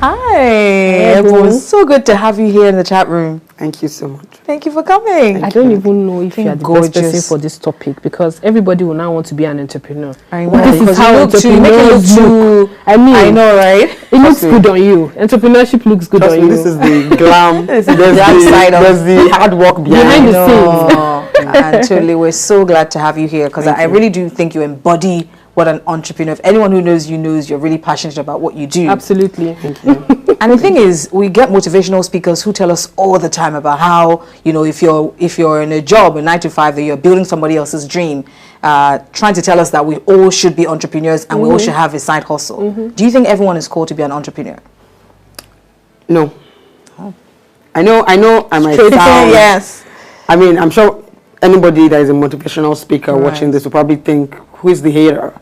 Hi, everyone. So good to have you here in the chat room. Thank you so much. Thank you for coming. I don't even know if you're the best person for this topic, because everybody will now want to be an entrepreneur. I know. This is how entrepreneurs look. I mean, I know, right? It looks good on you. Entrepreneurship looks good on you. This is the glam. There's the hard work behind the scenes. And totally, we're so glad to have you here, because I really do think you embody what an entrepreneur. If anyone who knows you knows you're really passionate about what you do. Absolutely. Thank you. And the thing is, we get motivational speakers who tell us all the time about how, you know, if you're in a job, a 9 to 5, that you're building somebody else's dream, trying to tell us that we all should be entrepreneurs and we all should have a side hustle. Do you think everyone is called to be an entrepreneur? No. Oh. I know I might sound, yes. I mean, I'm sure anybody that is a motivational speaker watching this will probably think, who is the hater?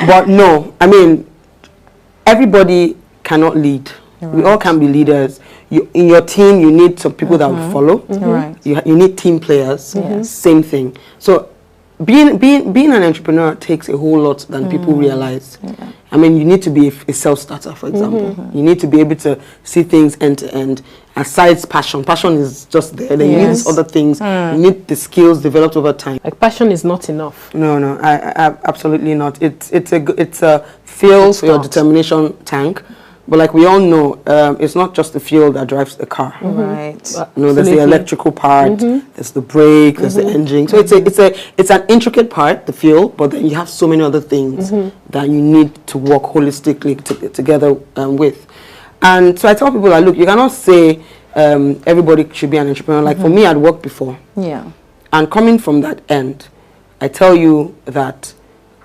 But no, I mean, everybody cannot lead. We all can be leaders. In your team, you need some people that will follow. You need team players. Same thing. So being an entrepreneur takes a whole lot than people realize. I mean, you need to be a self-starter, for example. You need to be able to see things end to end. Aside passion is just there. Then you need these other things. You need the skills developed over time. Like, passion is not enough. No, I absolutely not. It's a fuel for your determination tank. But like we all know, it's not just the fuel that drives the car. Right. You know, there's the electrical part, there's the brake, there's the engine. So it's an intricate part, the fuel, but then you have so many other things that you need to work holistically together with. And so I tell people that, look, you cannot say everybody should be an entrepreneur. Like for me, I'd worked before. Yeah. And coming from that end, I tell you that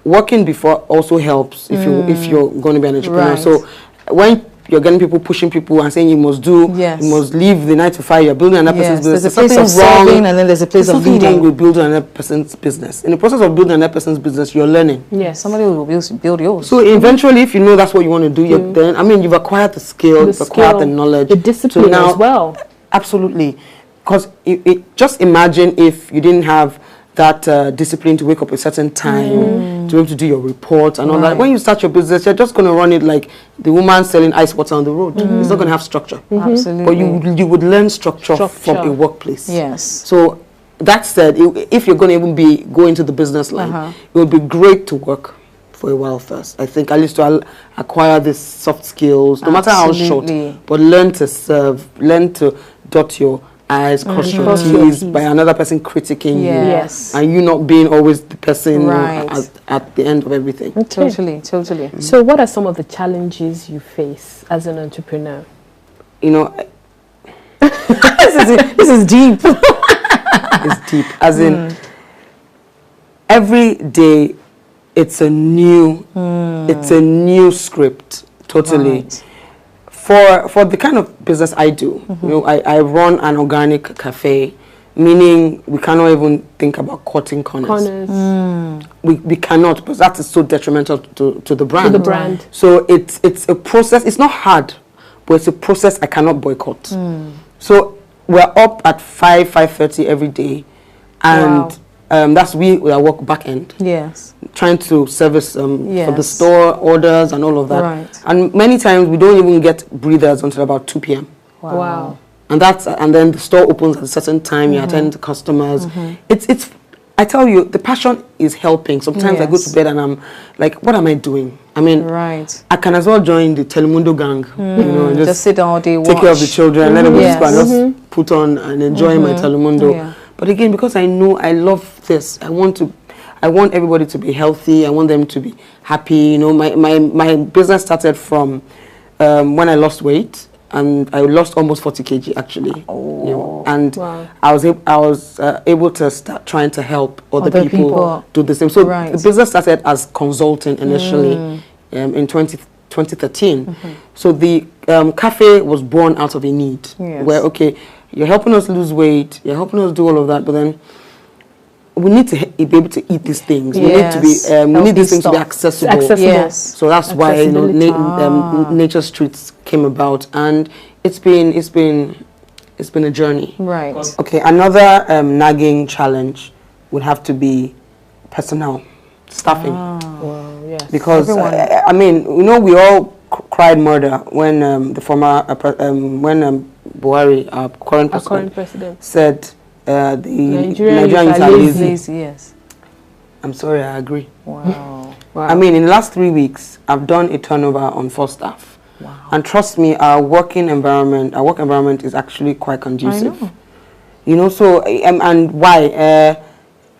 working before also helps if you're going to be an entrepreneur. Right. So when you're getting people pushing people and saying you must do, you must leave the 9 to 5, you're building another person's business. There's a place of serving and then there's a place of leading. Wrong with building another person's business. In the process of building another person's business, you're learning. Yes, somebody will build yours. So eventually, if you know that's what you want to do, then I mean, you've acquired the skill, you've acquired the knowledge, the discipline as well. Absolutely, because just imagine if you didn't have that discipline to wake up a certain time, to be able to do your reports and all that. When you start your business, you're just going to run it like the woman selling ice water on the road. It's not going to have structure. Absolutely. But you would learn structure from a workplace. Yes. So that said, if you're going to even go into the business line, it would be great to work for a while first. I think at least to acquire these soft skills, no matter how short, but learn to serve, learn to dot your I's, cross your T's by another person critiquing you, and you not being always the person at the end of everything. Totally. So what are some of the challenges you face as an entrepreneur? You know, this is deep. It's deep, as in every day it's a new script, totally. For the kind of business I do, you know, I run an organic cafe, meaning we cannot even think about cutting corners. We cannot, because that is so detrimental to the brand. So it's a process. It's not hard, but it's a process I cannot boycott. So we're up at 5:30 every day, and that's we work back end. Yes. Trying to service for the store orders and all of that. Right. And many times we don't even get breathers until about 2 p.m. Wow. And then the store opens at a certain time, you attend to customers. It's I tell you, the passion is helping. Sometimes I go to bed and I'm like, what am I doing? I mean, I can as well join the Telemundo gang, you know, and just sit down all day, take care of the children, and let them just put on and enjoy my Telemundo. Yeah. But again, because I know I love this, I want everybody to be healthy. I want them to be happy. You know, my business started from when I lost weight, and I lost almost 40 kg actually. Oh, you know, and I was able to start trying to help other people do the same. So the business started as consulting initially in 2013. So the cafe was born out of a need where you're helping us lose weight, you're helping us do all of that, but then we need to be able to eat these things. We need to be we need these things to be accessible. So that's why Nature Streets came about, and it's been a journey. Right. Okay. Another nagging challenge would have to be personnel, staffing. Because I mean, you know, we all cried murder when the former Buhari, our current president, said the Nigerians are lazy. Yes. I'm sorry, I agree. Wow. I mean, in the last 3 weeks, I've done a turnover on 4 staff. Wow. And trust me, our work environment is actually quite conducive. I know. You know, so and why?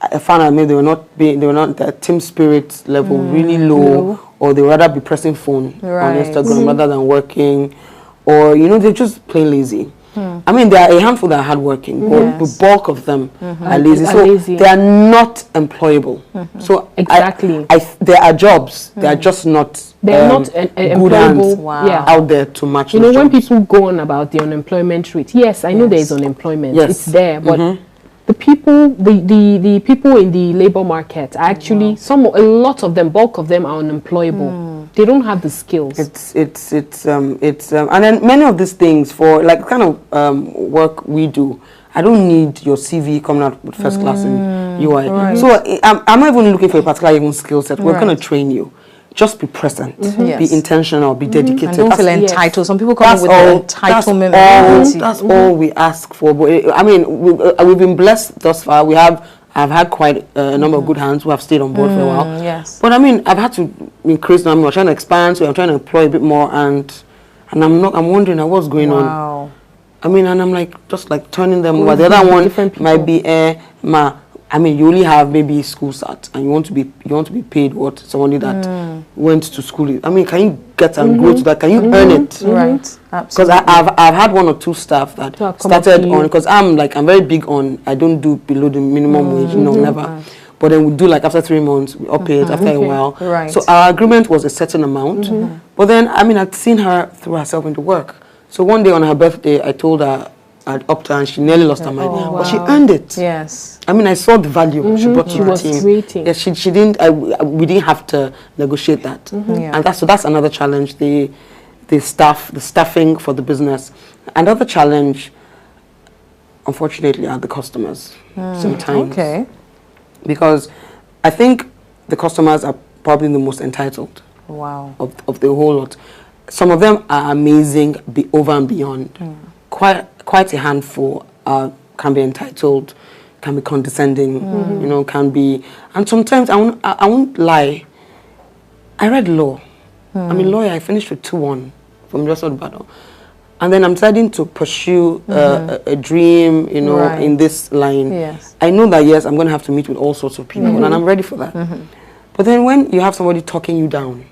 I found out maybe they were not the team spirit level really low, or they would rather be pressing phone on Instagram rather than working, or you know, they're just plain lazy. I mean, there are a handful that are hardworking, but the bulk of them are lazy. So they are not employable. So exactly, there are jobs. They are just not. They are not employable out there to match. You know, when jobs. people go on about the unemployment rate, yes, I know there is unemployment. Yes. It's there, but the people, the people in the labor market are actually a lot of them, bulk of them are unemployable. They don't have the skills. And then many of these things for like kind of work we do, I don't need your CV coming out with first class in UI. Right. So I'm not even looking for a particular skill set. We're going to train you. Just be present, be intentional, be dedicated. And don't feel entitled. Some people come with the entitlement. That's all we ask for. But I mean, we've been blessed thus far. I've had quite a number of good hands who have stayed on board for a while. Yes. But I mean, I've had to increase. We're trying to expand, so I'm trying to employ a bit more, and I'm wondering what's going on. I mean, and I'm like just like turning them over. The other one might be I mean, you only have maybe school start, and you want to be paid what somebody that went to school. I mean, can you get and grow to that? Can you earn it? Right, absolutely. Because I've had 1 or 2 staff that started on, because I'm very big on, I don't do below the minimum wage, never. But then we do like after 3 months, we up it after a while. Right. So our agreement was a certain amount. But then, I mean, I'd seen her throw herself into work. So one day on her birthday, I told her I'd upped her, and she nearly lost her mind. But she earned it. Yes. I mean, I saw the value she brought to the team. Creating. Yeah, she didn't. We didn't have to negotiate that. And that's another challenge. The staffing for the business. Another challenge, unfortunately, are the customers. Sometimes. Okay. Because I think the customers are probably the most entitled. Wow. Of the whole lot. Some of them are amazing, over and beyond. Quite a handful can be entitled, can be condescending, you know, can be, and sometimes I won't lie. I read law. I'm a lawyer. I finished with 2-1 from just battle, and then I'm deciding to pursue a dream, you know, in this line. Yes. I know that yes, I'm going to have to meet with all sorts of people, and I'm ready for that. But then when you have somebody talking you down.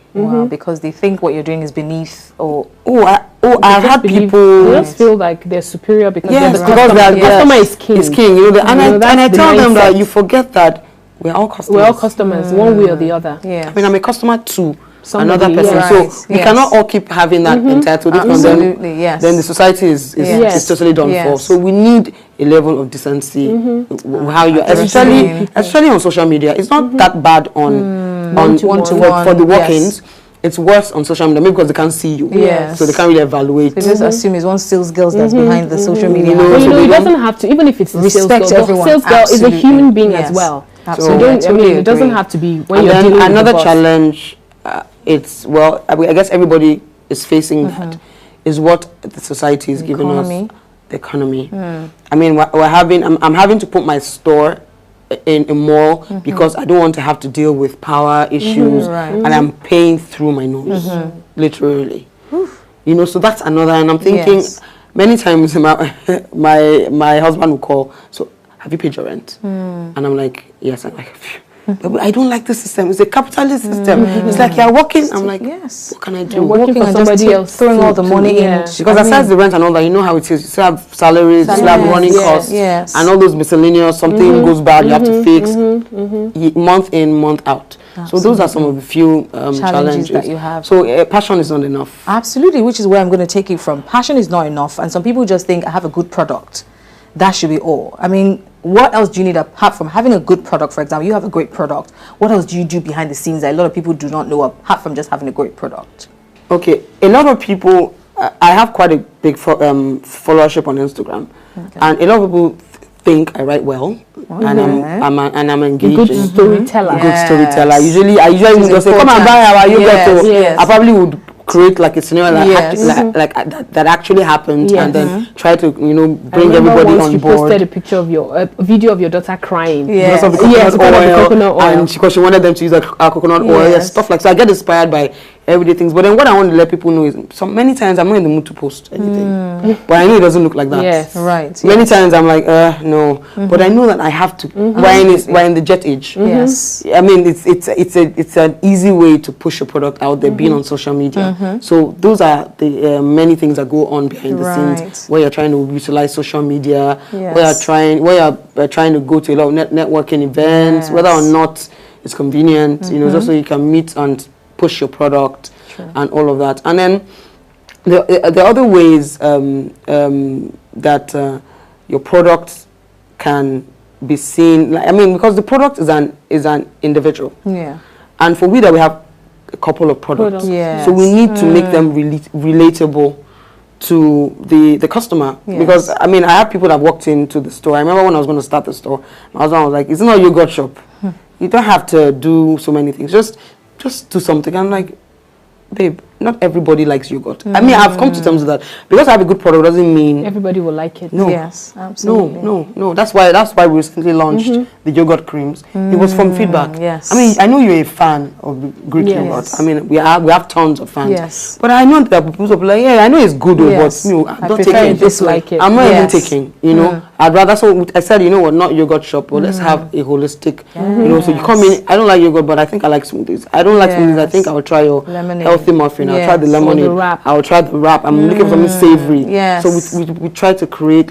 Because they think what you're doing is beneath, or I've had people. They just feel like they're superior because the customer is king. Is king, you know. And I tell them that you forget that we're all customers. We're all customers, one way or the other. I mean, I'm a customer to another person, so we cannot all keep having that entitlement. Absolutely, yes. Then the society is totally done for. So we need a level of decency. How you, especially on social media, it's not that bad on for the walk-ins. It's worse on social media, maybe because they can't see you. So they can't really evaluate. They just assume it's one sales girl that's behind the social media. It doesn't have to, even if it's a sales girl. The sales girl is a human being as well. Absolutely. It doesn't have to be when you're dealing with another the boss. Challenge. I guess everybody is facing that. Is what the society is giving us. The economy. I mean, I'm having to put my store in a mall because I don't want to have to deal with power issues, and I'm paying through my nose, literally. You know, so that's another. And I'm thinking, many times my husband will call. So, have you paid your rent? And I'm like, yes. I'm like, but I don't like the system. It's a capitalist system. It's like you're working. I'm like, yes. What can I do? You're working for somebody else, throwing all the money in. Because aside the rent and all that, you know how it is. You still have salaries, you still have running costs, and all those miscellaneous. Something goes bad, you have to fix. Month in, month out. Absolutely. So those are some of the few challenges that you have. So passion is not enough. Absolutely, which is where I'm going to take it from. Passion is not enough, and some people just think I have a good product. That should be all. I mean, what else do you need apart from having a good product? For example, you have a great product. What else do you do behind the scenes that a lot of people do not know apart from just having a great product? Okay, a lot of people, I have quite a big followership on Instagram, and a lot of people think I write well, and I'm engaging. A good storyteller. A good storyteller. I usually would just say, come and buy our yogurt. I probably would create like a scenario that actually happened, and then try to bring everybody on you board. Posted a picture of a video of your daughter crying because of the coconut oil, and because she wanted them to use our coconut oil, stuff like so. I get inspired by everyday things, but then what I want to let people know is many times I'm not in the mood to post anything, but I know it doesn't look like that. Yes, right. Many times I'm like, no, but I know that I have to. We're in the jet age. Yes, I mean it's an easy way to push your product out there, being on social media. So those are the many things that go on behind the scenes where you're trying to utilize social media, where you're trying to go to a lot of networking events, whether or not it's convenient, just so you can meet and push your product and all of that. And then the other ways that your product can be seen, because the product is an individual. Yeah. And for we that we have a couple of products. So we need to make them relatable to the customer. Because I have people that walked into the store. I remember when I was going to start the store, my husband was like, "It's not a yogurt shop. You don't have to do so many things. Just do something." I'm like, babe, not everybody likes yogurt. I've come to terms with that. Because I have a good product doesn't mean everybody will like it. No. Yes, absolutely. No. That's why we recently launched the yogurt creams. It was from feedback. Yes. I know you're a fan of the Greek yogurt. We have tons of fans. Yes. But I know that people will be like, yeah, I know it's good, but I don't prefer take it this way. I'm not even taking, I'd rather, so I said, not yogurt shop, but let's have a holistic, so you come in, I don't like yogurt, but I think I like smoothies. I don't like smoothies, I think I will try your healthy muffin, I'll try the lemonade, I'll try the wrap, I'm looking for something savory. Yes. So we try to create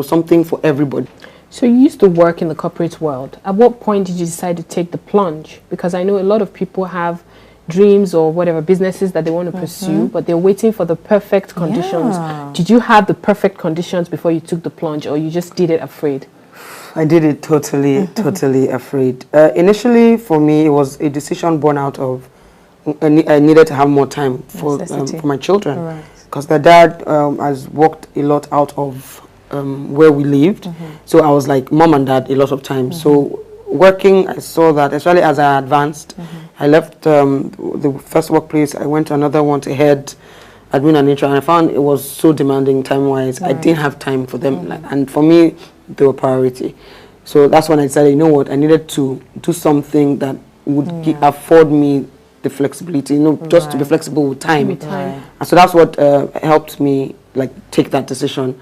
something for everybody. So you used to work in the corporate world. At what point did you decide to take the plunge? Because I know a lot of people have dreams or whatever businesses that they want to pursue, but they're waiting for the perfect conditions. Did you have the perfect conditions before you took the plunge, or you just did it afraid? I did it totally afraid. Initially, for me, it was a decision born out of I needed to have more time for my children, because their dad has worked a lot out of where we lived. So I was like mom and dad a lot of time. So working, I saw that, especially as I advanced. I left the first workplace, I went to another one to head admin and HR, and I found it was so demanding time-wise. I didn't have time for them, and for me, they were priority. So that's when I decided, you know what, I needed to do something that would afford me the flexibility, just to be flexible with time. And so that's what helped me take that decision.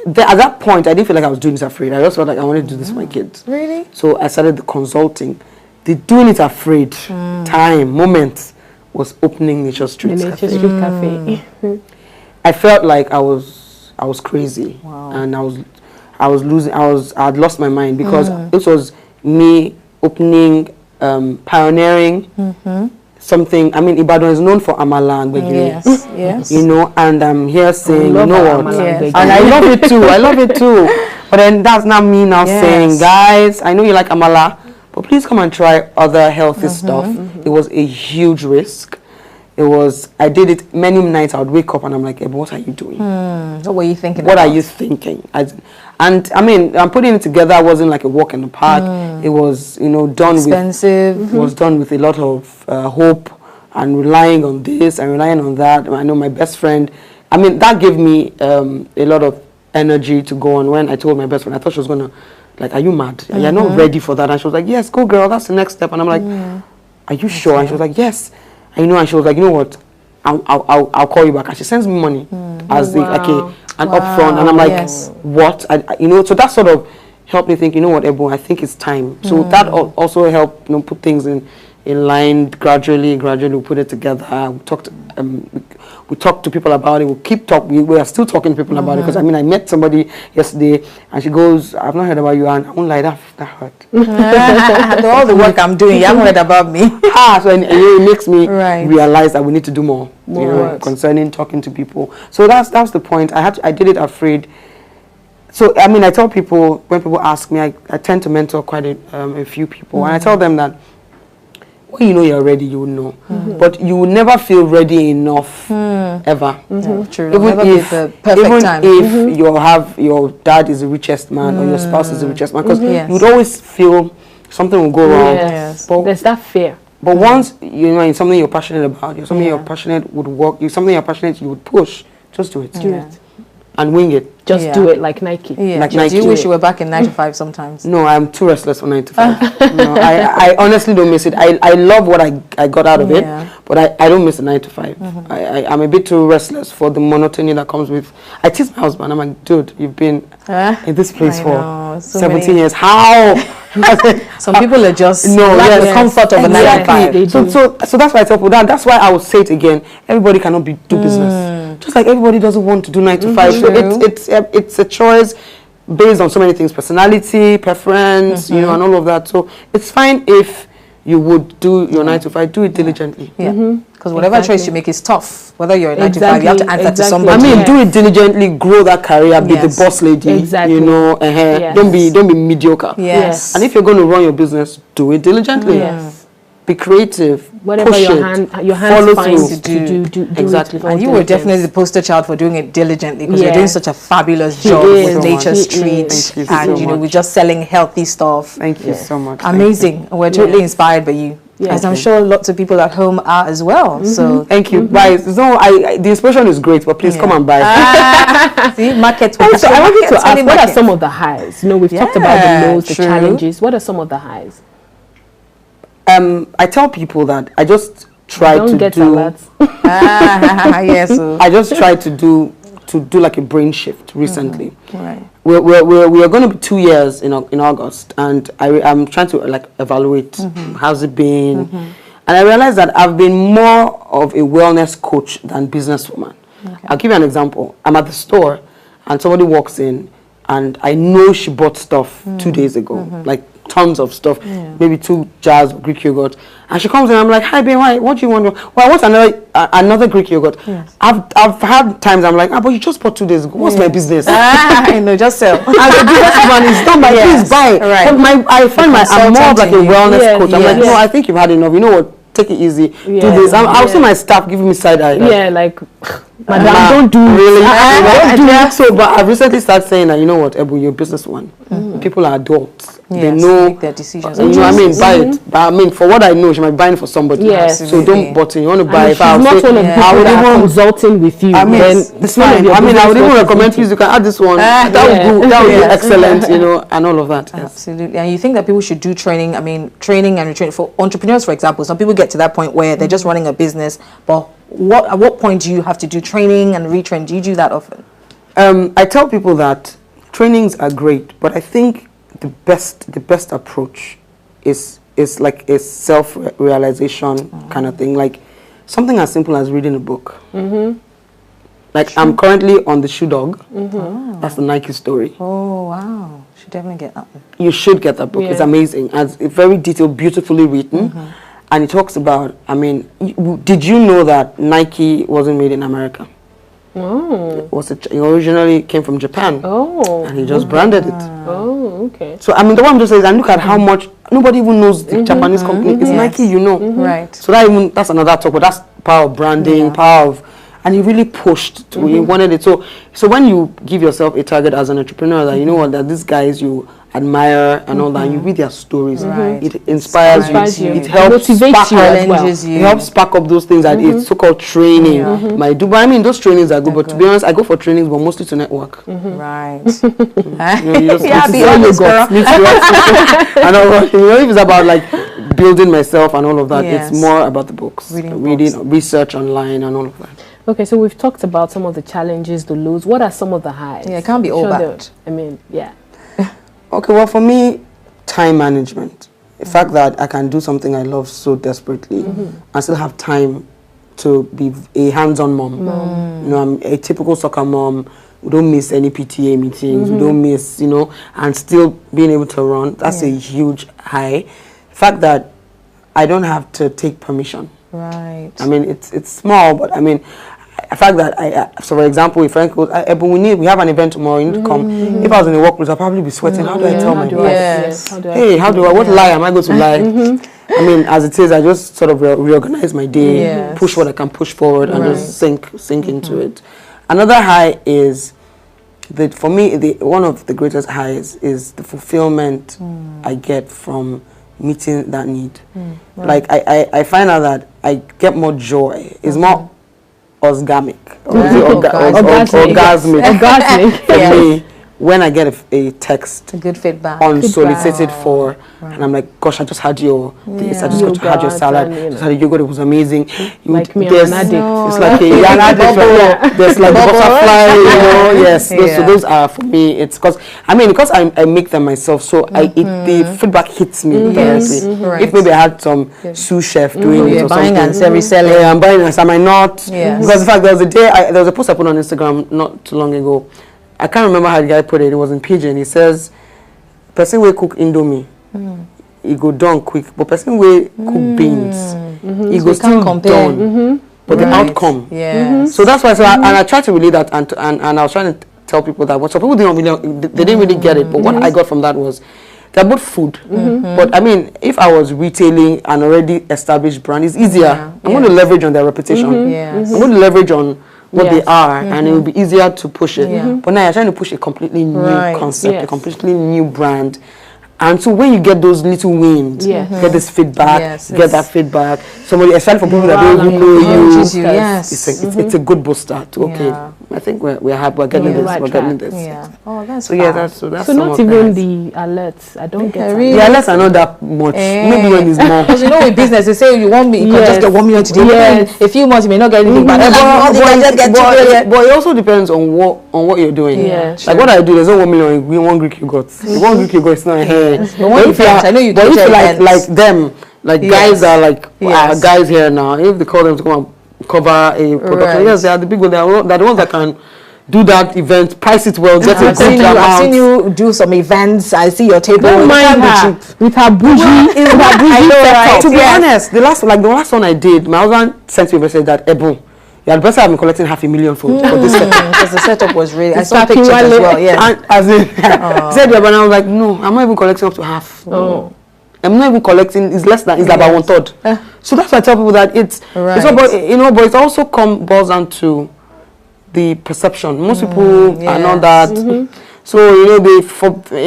At that point, I didn't feel like I was doing this afraid. I just felt like I wanted to do this for my kids. Really? So I started the consulting. The doing it afraid moment was opening Nature Street Cafe. I felt like I was crazy, and I had lost my mind, because this was me opening, pioneering something. Ibadan is known for amala and gbegiri. Yes. And I'm here saying, you know what? Yes. And I love it too. But then that's not me now saying, guys, I know you like amala, but please come and try other healthy stuff. It was a huge risk. I did it many nights. I would wake up and I'm like, hey, what are you doing? What were you thinking What are you thinking? I'm putting it together. It wasn't like a walk in the park. It was, done expensive. It was done with a lot of hope, and relying on this and relying on that. I know my best friend, that gave me a lot of energy to go on. When I told my best friend, I thought she was going to, are you mad? You're not ready for that. And she was like, yes, go girl, that's the next step. And I'm like, are you sure? And she was like, yes. And she was like, you know what, I'll call you back. And she sends me money as an upfront. And I'm like, what? So that sort of helped me think, you know what, Ebo, I think it's time. So that also helped, put things in line gradually. We put it together. We talked to people about it. We are still talking to people about it, because I met somebody yesterday, and she goes, I've not heard about you, and I won't lie, that hurt. All the work I'm doing, you haven't heard about me. So it makes me realize that we need to do more concerning talking to people. So that's the point. I did it afraid. So I tell people, when people ask me, I tend to mentor quite a few people, and I tell them that when you know you're ready, you will know. But you will never feel ready enough, ever. True. Even if your dad is the richest man, or your spouse is the richest man, because you would always feel something will go wrong. But there's that fear. But once, you know, in something you're passionate about, you're something you're passionate would work, you're something you're passionate you would push, just do it. Do it. And wing it. Just do it like Nike. Like Do Nike. you wish you were back in 9 to 5 sometimes? No, I'm too restless for 9 to 5. No, I honestly don't miss it. I love what I got out of it, but I don't miss the 9 to 5. I'm a bit too restless for the monotony that comes with. I tease my husband. I'm like, dude, you've been in this place for 17 years. How? Some people are just the comfort of a 9 to 5. So that's why I tell people that. That's why I would say it again. Everybody cannot do business. Just like everybody doesn't want to do 9 to 5. So it's a choice based on so many things: personality, preference, you know, and all of that. So it's fine if you would do your 9 to 5. Do it diligently. Because whatever choice you make is tough. Whether you're a 9 to 5, you have to answer to somebody. I mean, do it diligently. Grow that career. Be the boss lady. Exactly. You know, don't be mediocre. Yes. And if you're going to run your business, do it diligently. Yes. Be creative. Whatever your hands find to do exactly. it And you were definitely the poster child for doing it diligently, because you're doing such a fabulous job with Nature Street, and you know, we're just selling healthy stuff. Thank you so much. Amazing. And we're totally inspired by you. As I'm sure lots of people at home are as well. So thank you. Bye. So the inspiration is great, but please come and buy. See, markets. Also, I wanted to ask, what are some of the highs? You know, we've talked about the lows, the challenges. What are some of the highs? I tell people that I just try to do. Yes. I just tried to do like a brain shift recently. Right. We are going to be 2 years in August, and I'm trying to like evaluate how's it been, and I realized that I've been more of a wellness coach than businesswoman. I'll give you an example. I'm at the store, and somebody walks in, and I know she bought stuff 2 days ago, like tons of stuff, maybe 2 jars of Greek yogurt, and she comes in, I'm like, hi babe, why, what do you want? Well, I want another Greek yogurt. I've had times I'm like, but you just bought 2 days ago, what's my business? I know, just sell. And the businesswoman is done by please buy. Right. I'm more of like a wellness coach. I'm like, no, I think you've had enough. You know what? Take it easy. Do this. I'll see my staff giving me side eye. Madam, don't do really. So, but I've recently started saying that, you know what, Ebu, you're a businesswoman. People are adults. They know make their decisions. You know what I mean? Buy it. But I mean, for what I know, she might be buying for somebody. Yes. So don't button. You want to buy. She's not one of the people that are consulting with you. I mean, it's fine. I mean, I would even recommend you can add this one. That would be excellent. You know, and all of that. Yes. Absolutely. And you think that people should do training? I mean, training and retraining for entrepreneurs, for example. Some people get to that point where they're just running a business, but at what point do you have to do training and retrain? Do you do that often? I tell people that trainings are great, but I think the best approach is like a self-realization kind of thing, like something as simple as reading a book. Like I'm currently on the Shoe Dog. That's the Nike story. Oh wow, should definitely get that one. You should get that book. It's amazing. It's very detailed, beautifully written. And it talks about, I mean, did you know that Nike wasn't made in America? It originally came from Japan. And he just branded it. Okay. So, I mean, the one I'm just saying is, and look at how much, nobody even knows the Japanese company. It's Nike, you know. Right. So that's another talk, but that's power of branding, power of, and he really pushed to, he wanted it. So when you give yourself a target as an entrepreneur, that you know what, that these guys you admire and all that, you read their stories, it inspires you, it helps motivates you as well. It helps spark up those things that it's so-called training might do. But I mean, those trainings are good, but to be honest, I go for trainings, but mostly to network. Right. You just be honest, girl. And if it's about like building myself and all of that, it's more about the books, reading, research online and all of that. Okay, so we've talked about some of the challenges, the lows. What are some of the highs? Yeah, it can't be all bad. I mean, Okay, well, for me, time management. The fact that I can do something I love so desperately and still have time to be a hands-on mom. You know, I'm a typical soccer mom. We don't miss any PTA meetings. We don't miss, you know, and still being able to run. That's a huge high. The fact that I don't have to take permission. Right. I mean, it's small, but I mean, the fact that so for example, if Frank goes, but we have an event tomorrow, you need to come. If I was in the workplace, I'd probably be sweating. How do I tell my boss? What lie am I going to lie? I mean, as it is, I just sort of reorganize my day, push what I can push forward, and just sink into it. Another high is that for me, one of the greatest highs is the fulfillment I get from meeting that need. Like I find out that I get more joy. It's more orgasmic. Orgasmic for me when I get a text, a good feedback, unsolicited for, and I'm like, gosh, I just had your this, I just had your salad, just had your yogurt, it was amazing. Like me, I'm an addict. It's like an addict. There's like butterfly, you know. Yes, so those are for me. It's because I make them myself, so the feedback hits me directly. If maybe I had some sous chef doing it or buying something, and reselling. I'm buying and I might not. Because in fact, there was a post I put on Instagram not too long ago. I can't remember how the guy put it. It was in Pidgin. He says, person will cook Indomie. He go done quick. But person will cook beans. He go still done. But the outcome. So that's why. And I tried to relate that. And I was trying to tell people that. What some people didn't really get it. But what I got from that was, they're both food. But I mean, if I was retailing an already established brand, it's easier. I'm going to leverage on their reputation. I'm going to leverage on what they are, and it will be easier to push it. But now you're trying to push a completely new concept, a completely new brand. And so when you get those little wins, get this feedback, get that feedback, somebody, especially for people that don't even know you, it's a good booster to, I think we're happy, we're getting this. Oh, that's so that's so not even the alerts. I don't get really? The alerts are not that much. Maybe when it's more. Because with business, they say you want me, you can just get 1 million today. A few months you may not get anything, but it also depends on what you're doing. Like what I do, there's no 1 million in one Greek yogurt. One Greek yogurt is not here. But if guys are like guys here now, if they call them to come and cover a production, yes, they are the big ones. They're the ones that can do that event, price it well, get I've seen you do some events. I see your table. Don't mind her with her bougie. To be honest, the last one I did, my husband sent me a message that Ebon, you had better have been collecting 500,000 for this setup. Because the setup was really, I saw pictures as well, And as in, he said, but I was like, no, I'm not even collecting up to half. I'm not even collecting, it's less than, it's about 1/3. So that's why I tell people that it's not, but it also boils down to the perception. Most people are not that. So, a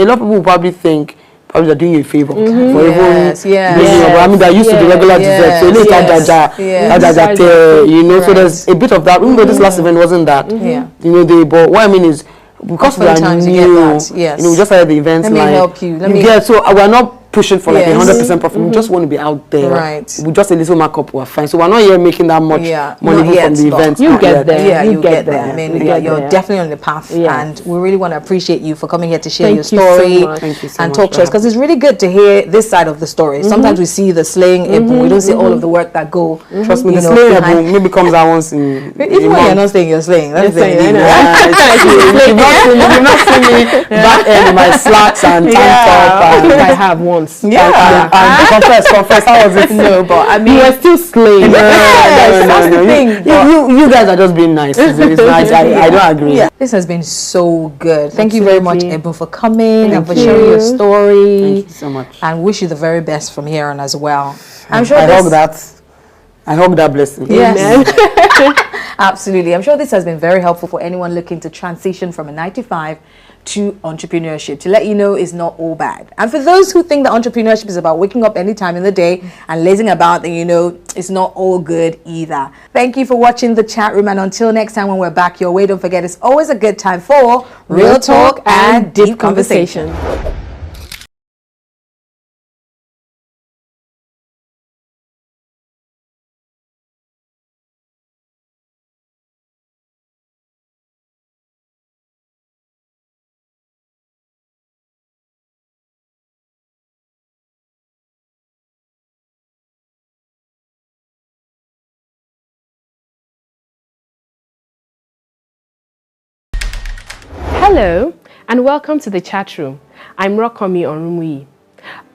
lot of people will probably think, they're doing you a favor. For even, I mean, they're used to the regular dessert. So, so there's a bit of that. Even though this last event wasn't that, but what I mean is, because we are new, we just started the events. Let me help you. So we're not pushing for like 100% profit. We just want to be out there. We just a little markup, we're fine. So we're not here making that much money from the events. You get there. You get there. I mean, you're definitely on the path, and we really want to appreciate you for coming here to share your story and talk to us, because it's really good to hear this side of the story. Sometimes we see the slaying, we don't see all of the work that go. Trust me, the slaying maybe comes out once in. Even when you're not saying you're slaying, that's the thing. You've not seen me back in my slacks and tank top. I have once. And confess, how was it? No, but I mean, you are still slaying. That's the thing. You guys are just being nice. It's nice. I don't agree. This has been so good. Thank you very much, Ebon, for coming and for sharing your story. Thank you so much. And wish you the very best from here on as well. I'm sure I hope that blessing. Yes. Absolutely. I'm sure this has been very helpful for anyone looking to transition from a 9-to-5 to entrepreneurship, to let you know it's not all bad. And for those who think that entrepreneurship is about waking up any time in the day and lazing about, then it's not all good either. Thank you for watching the chat room, and until next time when we're back your way, don't forget it's always a good time for real talk and deep conversation. Hello and welcome to the chat room. I'm Rokomi Onrumuyi.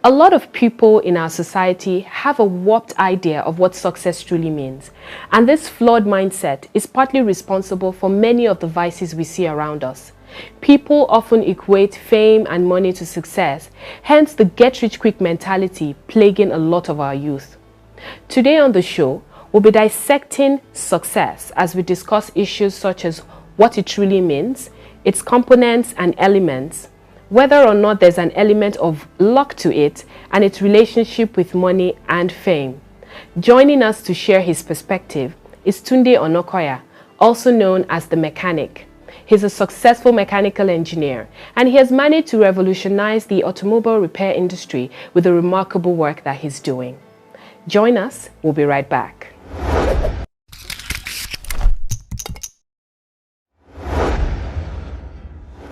A lot of people in our society have a warped idea of what success truly means, and this flawed mindset is partly responsible for many of the vices we see around us. People often equate fame and money to success, hence the get-rich-quick mentality plaguing a lot of our youth. Today on the show, we'll be dissecting success as we discuss issues such as what it truly means, its components and elements, whether or not there's an element of luck to it, and its relationship with money and fame. Joining us to share his perspective is Tunde Onokoya, also known as the Mechanic. He's a successful mechanical engineer, and he has managed to revolutionize the automobile repair industry with the remarkable work that he's doing. Join us, we'll be right back.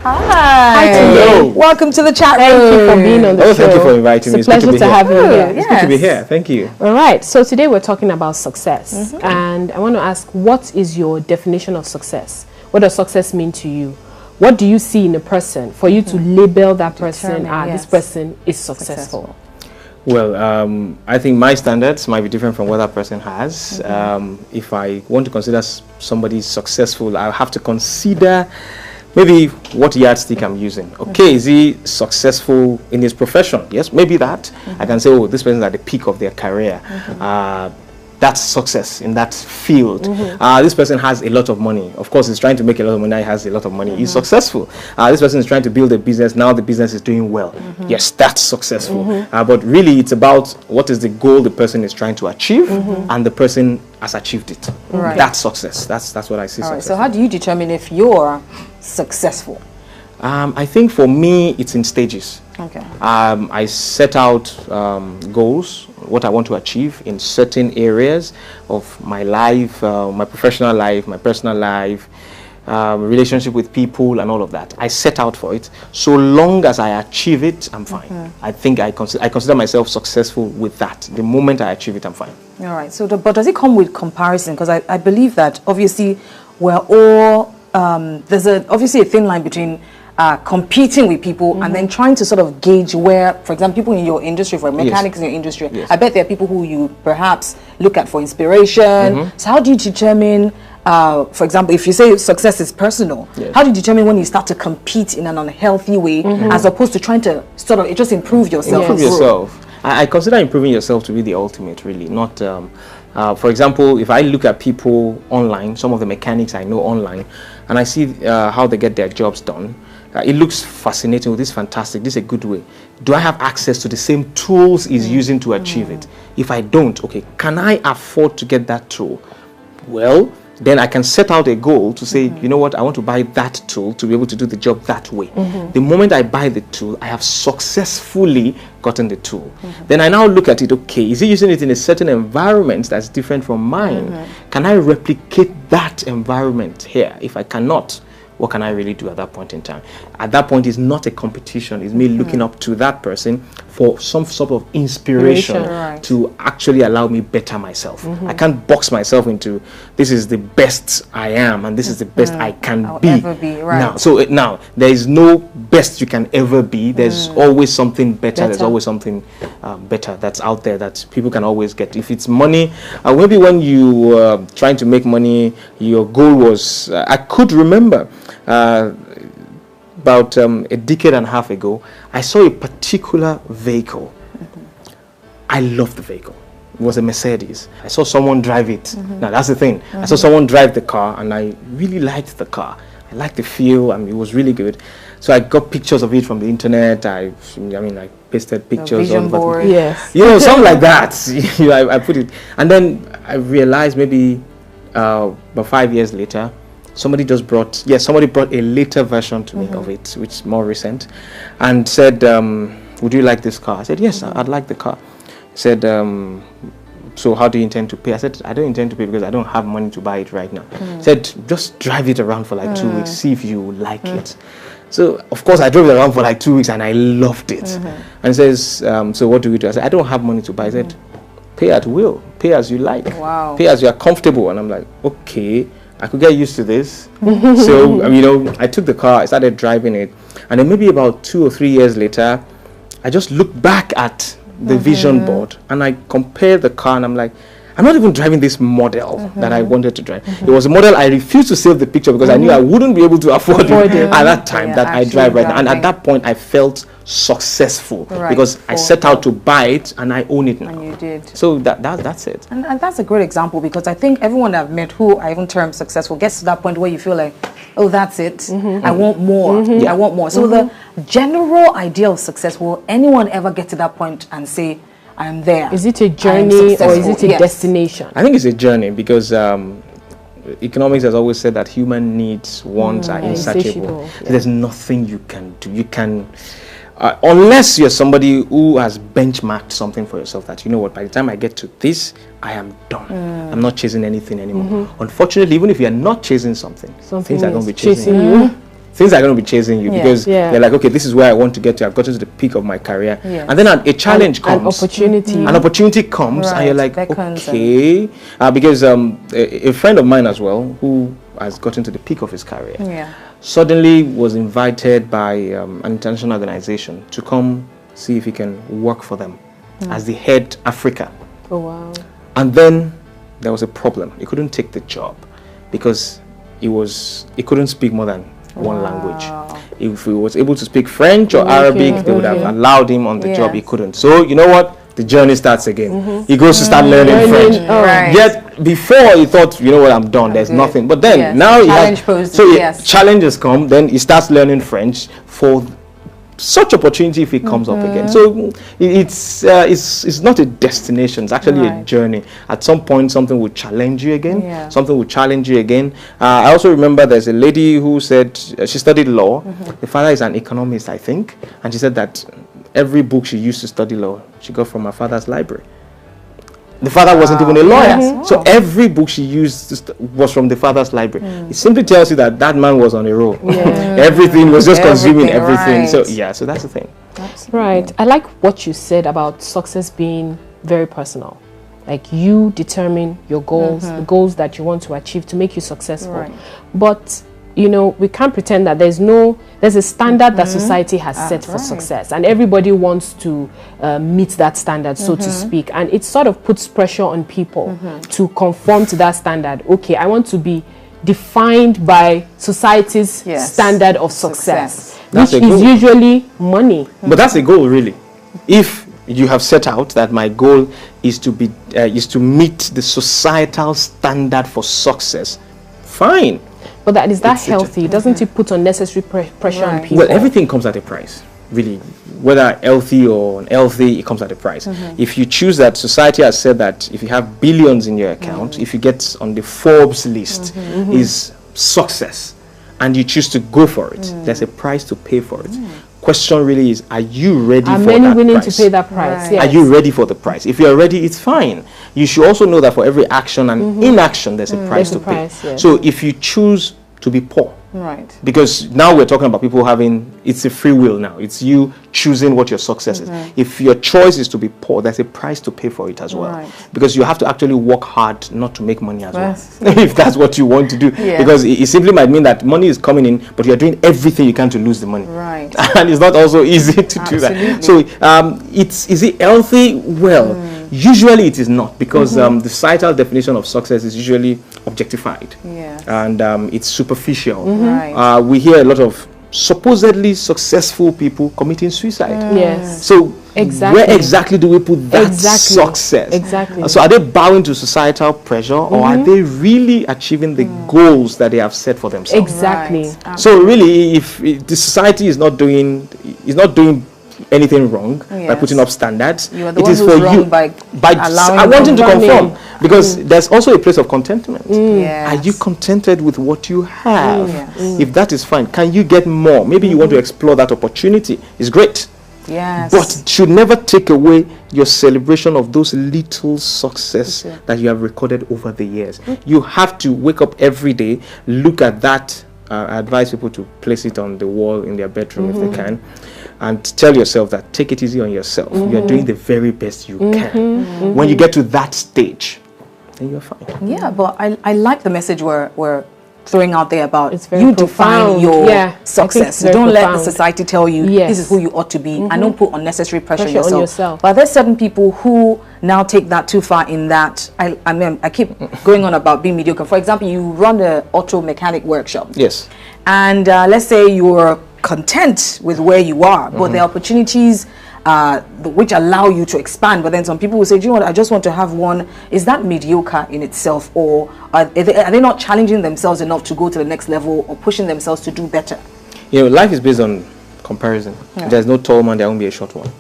Hi. Hello. Welcome to the chat room. Thank you for being on the show. Thank you for inviting me. It's a pleasure to have you here. It's good to be here. Thank you. All right. So today we're talking about success. And I want to ask, what is your definition of success? What does success mean to you? What do you see in a person for you to label that person, this person is successful? Well, I think my standards might be different from what that person has. If I want to consider somebody successful, I'll have to consider maybe what yardstick I'm using. Okay, is he successful in his profession? Yes, maybe that. I can say, oh, this person's at the peak of their career. That's success in that field. This person has a lot of money. Of course, he's trying to make a lot of money. Now he has a lot of money. He's successful. This person is trying to build a business. Now the business is doing well. Yes, that's successful. But really, it's about what is the goal the person is trying to achieve, and the person has achieved it. That's success. That's what I see. All right. So how do you determine if you're successful? I think for me, it's in stages. Okay. I set out goals, what I want to achieve in certain areas of my life, my professional life, my personal life, relationship with people and all of that. I set out for it. So long as I achieve it, I'm fine. I think I consider myself successful with that. The moment I achieve it, I'm fine. All right. So, but does it come with comparison? Because I believe that obviously we're all, there's obviously a thin line between competing with people and then trying to sort of gauge where, for example, people in your industry, for mechanics in your industry, I bet there are people who you perhaps look at for inspiration. So how do you determine, for example, if you say success is personal, how do you determine when you start to compete in an unhealthy way as opposed to trying to sort of just improve yourself? Improve yourself. I consider improving yourself to be the ultimate, really, not... for example, if I look at people online, some of the mechanics I know online, and I see how they get their jobs done, it looks fascinating. This is fantastic. This is a good way. Do I have access to the same tools he's using to achieve it? If I don't, okay, can I afford to get that tool? Well, then I can set out a goal to say, you know what, I want to buy that tool to be able to do the job that way. The moment I buy the tool, I have successfully gotten the tool. Then I now look at it, okay, is he using it in a certain environment that's different from mine? Can I replicate that environment here? If I cannot, what can I really do at that point in time? At that point, it's not a competition. It's me looking up to that person for some sort of inspiration to actually allow me better myself. I can't box myself into this is the best I am and this is the best I can be. Now, now there is no best you can ever be. There's always something better. There's always something better that's out there that people can always get. If it's money, maybe when you were trying to make money, your goal was, I could remember about a decade and a half ago, I saw a particular vehicle. I loved the vehicle. It was a Mercedes. I saw someone drive it. Now that's the thing. I saw someone drive the car and I really liked the car. I liked the feel and it was really good. So I got pictures of it from the internet. I pasted pictures on board. Yes. You know, something like that. I put it. And then I realized maybe about 5 years later, somebody brought a later version to me of it, which is more recent, and said, would you like this car? I said, yes, I'd like the car. He said, so how do you intend to pay? I said, I don't intend to pay because I don't have money to buy it right now. He said, just drive it around for like 2 weeks, see if you like it. So, of course, I drove it around for like 2 weeks and I loved it. And he says, so what do we do? I said, I don't have money to buy. He said, pay at will, pay as you like, pay as you are comfortable. And I'm like, okay. I could get used to this. So, I took the car, I started driving it. And then maybe about 2 or 3 years later, I just looked back at the vision board and I compared the car and I'm like, I'm not even driving this model that I wanted to drive. It was a model I refused to save the picture because I knew I wouldn't be able to afford it at that time that I drive right now. And at that point, I felt successful because I set out to buy it and I own it now. And you did. So that's it. And that's a great example, because I think everyone I've met who I even term successful gets to that point where you feel like, oh, that's it. I want more. I want more. So the general idea of success, will anyone ever get to that point and say, I'm there? Is it a journey or is it a destination? I think it's a journey, because economics has always said that human needs, wants are insatiable. There's nothing you can do. You can, unless you're somebody who has benchmarked something for yourself, that, you know what, by the time I get to this, I am done. I'm not chasing anything anymore. Unfortunately, even if you're not chasing something things are going to be chasing you. Things are going to be chasing you because they're like, okay, this is where I want to get to. I've gotten to the peak of my career. And then a challenge comes. An opportunity comes and you're like, okay. Because a friend of mine as well, who has gotten to the peak of his career, suddenly was invited by an international organization to come see if he can work for them as the head Africa. Oh, wow. And then there was a problem. He couldn't take the job because he couldn't speak more than one language. If he was able to speak French or Arabic, they would have allowed him on the job. He couldn't. So you know what? The journey starts again. He goes to start learning French. Yet before he thought, you know what, I'm done. There's nothing. But then now he has challenges come. Then he starts learning French for such opportunity if it comes up again. So it's not a destination, it's actually a journey. At some point something will challenge you again, something will challenge you again. I also remember there's a lady who said she studied law. The father is an economist, I think, and she said that every book she used to study law she got from her father's library. The father wasn't even a lawyer. So every book she used was from the father's library. It simply tells you that that man was on a roll. Everything was just consuming everything. So so that's the thing. Right. I like what you said about success being very personal. Like, you determine your goals, the goals that you want to achieve to make you successful. But you know, we can't pretend that there's a standard that society has set for success, and everybody wants to meet that standard, so to speak, and it sort of puts pressure on people to conform to that standard. Okay, I want to be defined by society's standard of success, which is usually money. But that's a goal, really. If you have set out that my goal is to be to meet the societal standard for success, fine. But is that healthy? Doesn't it put unnecessary pressure on people? Well, everything comes at a price, really. Whether healthy or unhealthy, it comes at a price. If you choose that, society has said that if you have billions in your account, if you get on the Forbes list, is success, and you choose to go for it, there's a price to pay for it. Question really is, are you ready for that price? Are many willing to pay that price? Are you ready for the price? If you're ready, it's fine. You should also know that for every action and inaction, there's a price to pay. So if you choose to be poor, because now we're talking about people having, it's a free will now. It's you choosing what your success is. If your choice is to be poor, there's a price to pay for it as well. Because you have to actually work hard not to make money as well. If that's what you want to do. Because it simply might mean that money is coming in, but you're doing everything you can to lose the money. And it's not also easy to do that. So is it healthy? Well, usually it is not, because the societal definition of success is usually objectified. And it's superficial. We hear a lot of supposedly successful people committing suicide. So where exactly do we put that success? So are they bowing to societal pressure, or are they really achieving the goals that they have set for themselves? So really, if the society is not doing anything wrong by putting up standards, it is for you by wanting to conform, because there's also a place of contentment. Are you contented with what you have? If that is fine, can you get more? Maybe you want to explore that opportunity. It's great. But it should never take away your celebration of those little success that you have recorded over the years. You have to wake up every day, look at that. I advise people to place it on the wall in their bedroom if they can, and tell yourself that take it easy on yourself. You're doing the very best you can. When you get to that stage, then you're fine. But I like the message we're throwing out there about It's very you profound. define your Yeah, success. very Don't let the profound. society tell you this is who you ought to be, and don't put unnecessary pressure on yourself. But there's certain people who now take that too far in that, I mean, I keep going on about being mediocre. For example, you run an auto mechanic workshop. Yes. And let's say you're content with where you are, but there are opportunities which allow you to expand. But then some people will say, do you know what, I just want to have one. Is that mediocre in itself, or are they not challenging themselves enough to go to the next level or pushing themselves to do better? You know, life is based on comparison. If there's no tall man, there won't be a short one.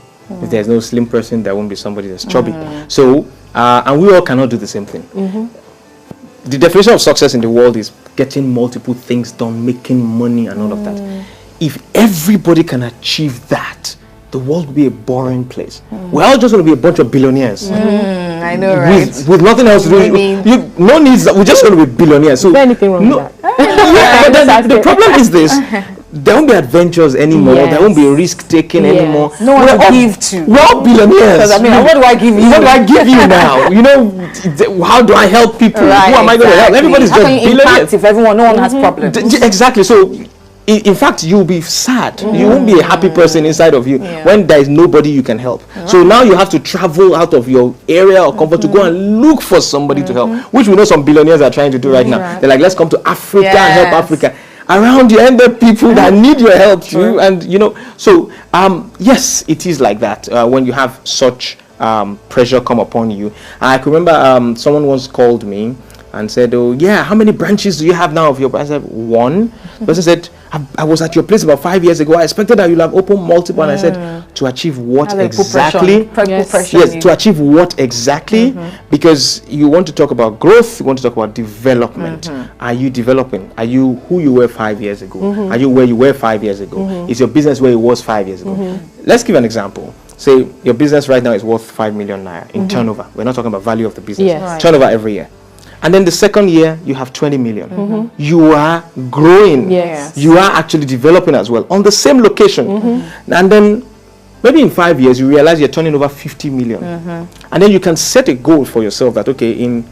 If there's no slim person, there won't be somebody that's chubby. So, and we all cannot do the same thing. The definition of success in the world is getting multiple things done, making money and all of that. If everybody can achieve that, the world will be a boring place. We're all just going to be a bunch of billionaires. I know, right? With nothing else to do. No needs. We're just going to be billionaires. So, is there anything wrong with that? Yeah, but then the problem is this. There won't be adventures anymore. There won't be risk taking anymore. No one to give to. We're all billionaires. I mean, what do I give you? What do I give you now? You know, how do I help people? Right, Who am I going to help? Everybody's how just can you billionaires. impact if no one has problems? Exactly. So, in fact, you'll be sad. You won't be a happy person inside of you when there is nobody you can help. So now you have to travel out of your area of comfort to go and look for somebody to help, which we know some billionaires are trying to do right now. They're like, let's come to Africa and help Africa. Around you, and there are people that need your help too. And you know, so yes, it is like that when you have such pressure come upon you. I can remember someone once called me and said, oh yeah, how many branches do you have now of your? I said, one. The person said, I was at your place about 5 years ago. I expected that you'll have opened multiple. And I said, to achieve what exactly? Yes, to achieve what exactly? Because you want to talk about growth, you want to talk about development. Are you developing? Are you who you were 5 years ago? Are you where you were 5 years ago? Is your business where it was 5 years ago? Let's give an example. Say your business right now is worth 5 million naira in turnover. We're not talking about value of the business. Turnover every year. And then the second year, you have 20 million. You are growing. You are actually developing as well on the same location. And then maybe in 5 years, you realize you're turning over 50 million. And then you can set a goal for yourself that, okay, in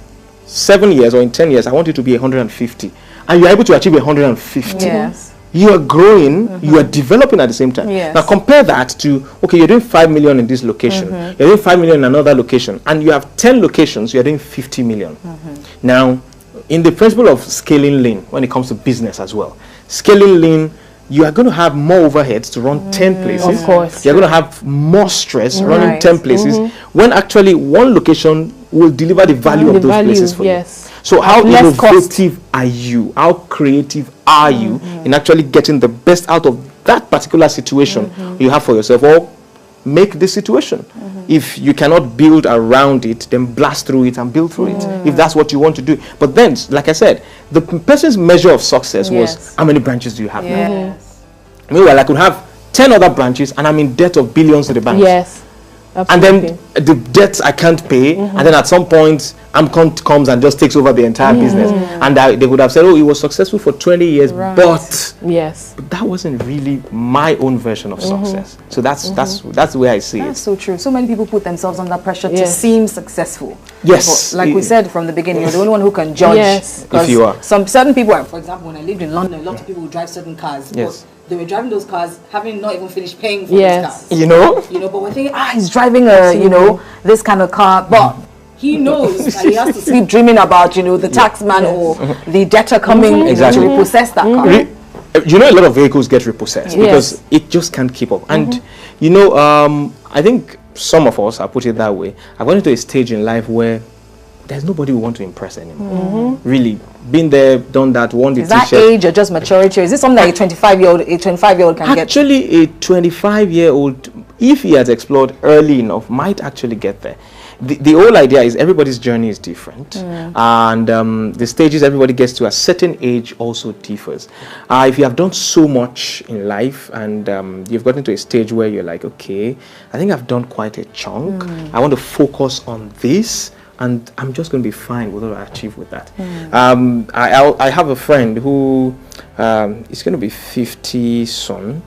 7 years or in 10 years, I want it to be 150. And you're able to achieve 150. You are growing, you are developing at the same time. Now compare that to, okay, you're doing 5 million in this location, you're doing 5 million in another location, and you have 10 locations, you're doing 50 million. Now, in the principle of scaling lean, when it comes to business as well, scaling lean, you are going to have more overheads to run 10 places. Of course. You're going to have more stress running 10 places, when actually one location will deliver the value of those places for you. So how innovative are you? How creative are you in actually getting the best out of that particular situation you have for yourself, or make the situation? If you cannot build around it, then blast through it and build through it, if that's what you want to do. But then, like I said, the person's measure of success was, how many branches do you have now? Meanwhile, I could have 10 other branches and I'm in debt of billions to the bank. Absolutely. And then the debts I can't pay, and then at some point Amcon comes and just takes over the entire business, and they would have said, oh, he was successful for 20 years, but that wasn't really my own version of success. So that's the way I see it. That's so true. So many people put themselves under pressure to seem successful. Yes. But like we said from the beginning, you're the only one who can judge. If you are. Some certain people, for example, when I lived in London, a lot of people would drive certain cars. They were driving those cars, having not even finished paying for those cars. You know, but we're thinking, he's driving a, this kind of car, but he knows that he has to sleep dreaming about, the tax man or the debtor coming to repossess that car. You know, a lot of vehicles get repossessed because it just can't keep up. And, I think some of us, I'll put it that way, I've gone into a stage in life where there's nobody we want to impress anymore. Really, been there, done that, won the t-shirt. Is that age or just maturity? Or is this something that a 25-year-old can get? Actually, a 25-year-old, if he has explored early enough, might actually get there. The whole idea is everybody's journey is different, and the stages everybody gets to a certain age also differs. If you have done so much in life and you've gotten to a stage where you're like, okay, I think I've done quite a chunk, I want to focus on this, and I'm just going to be fine with what I achieve with that. I have a friend who is going to be 50 soon,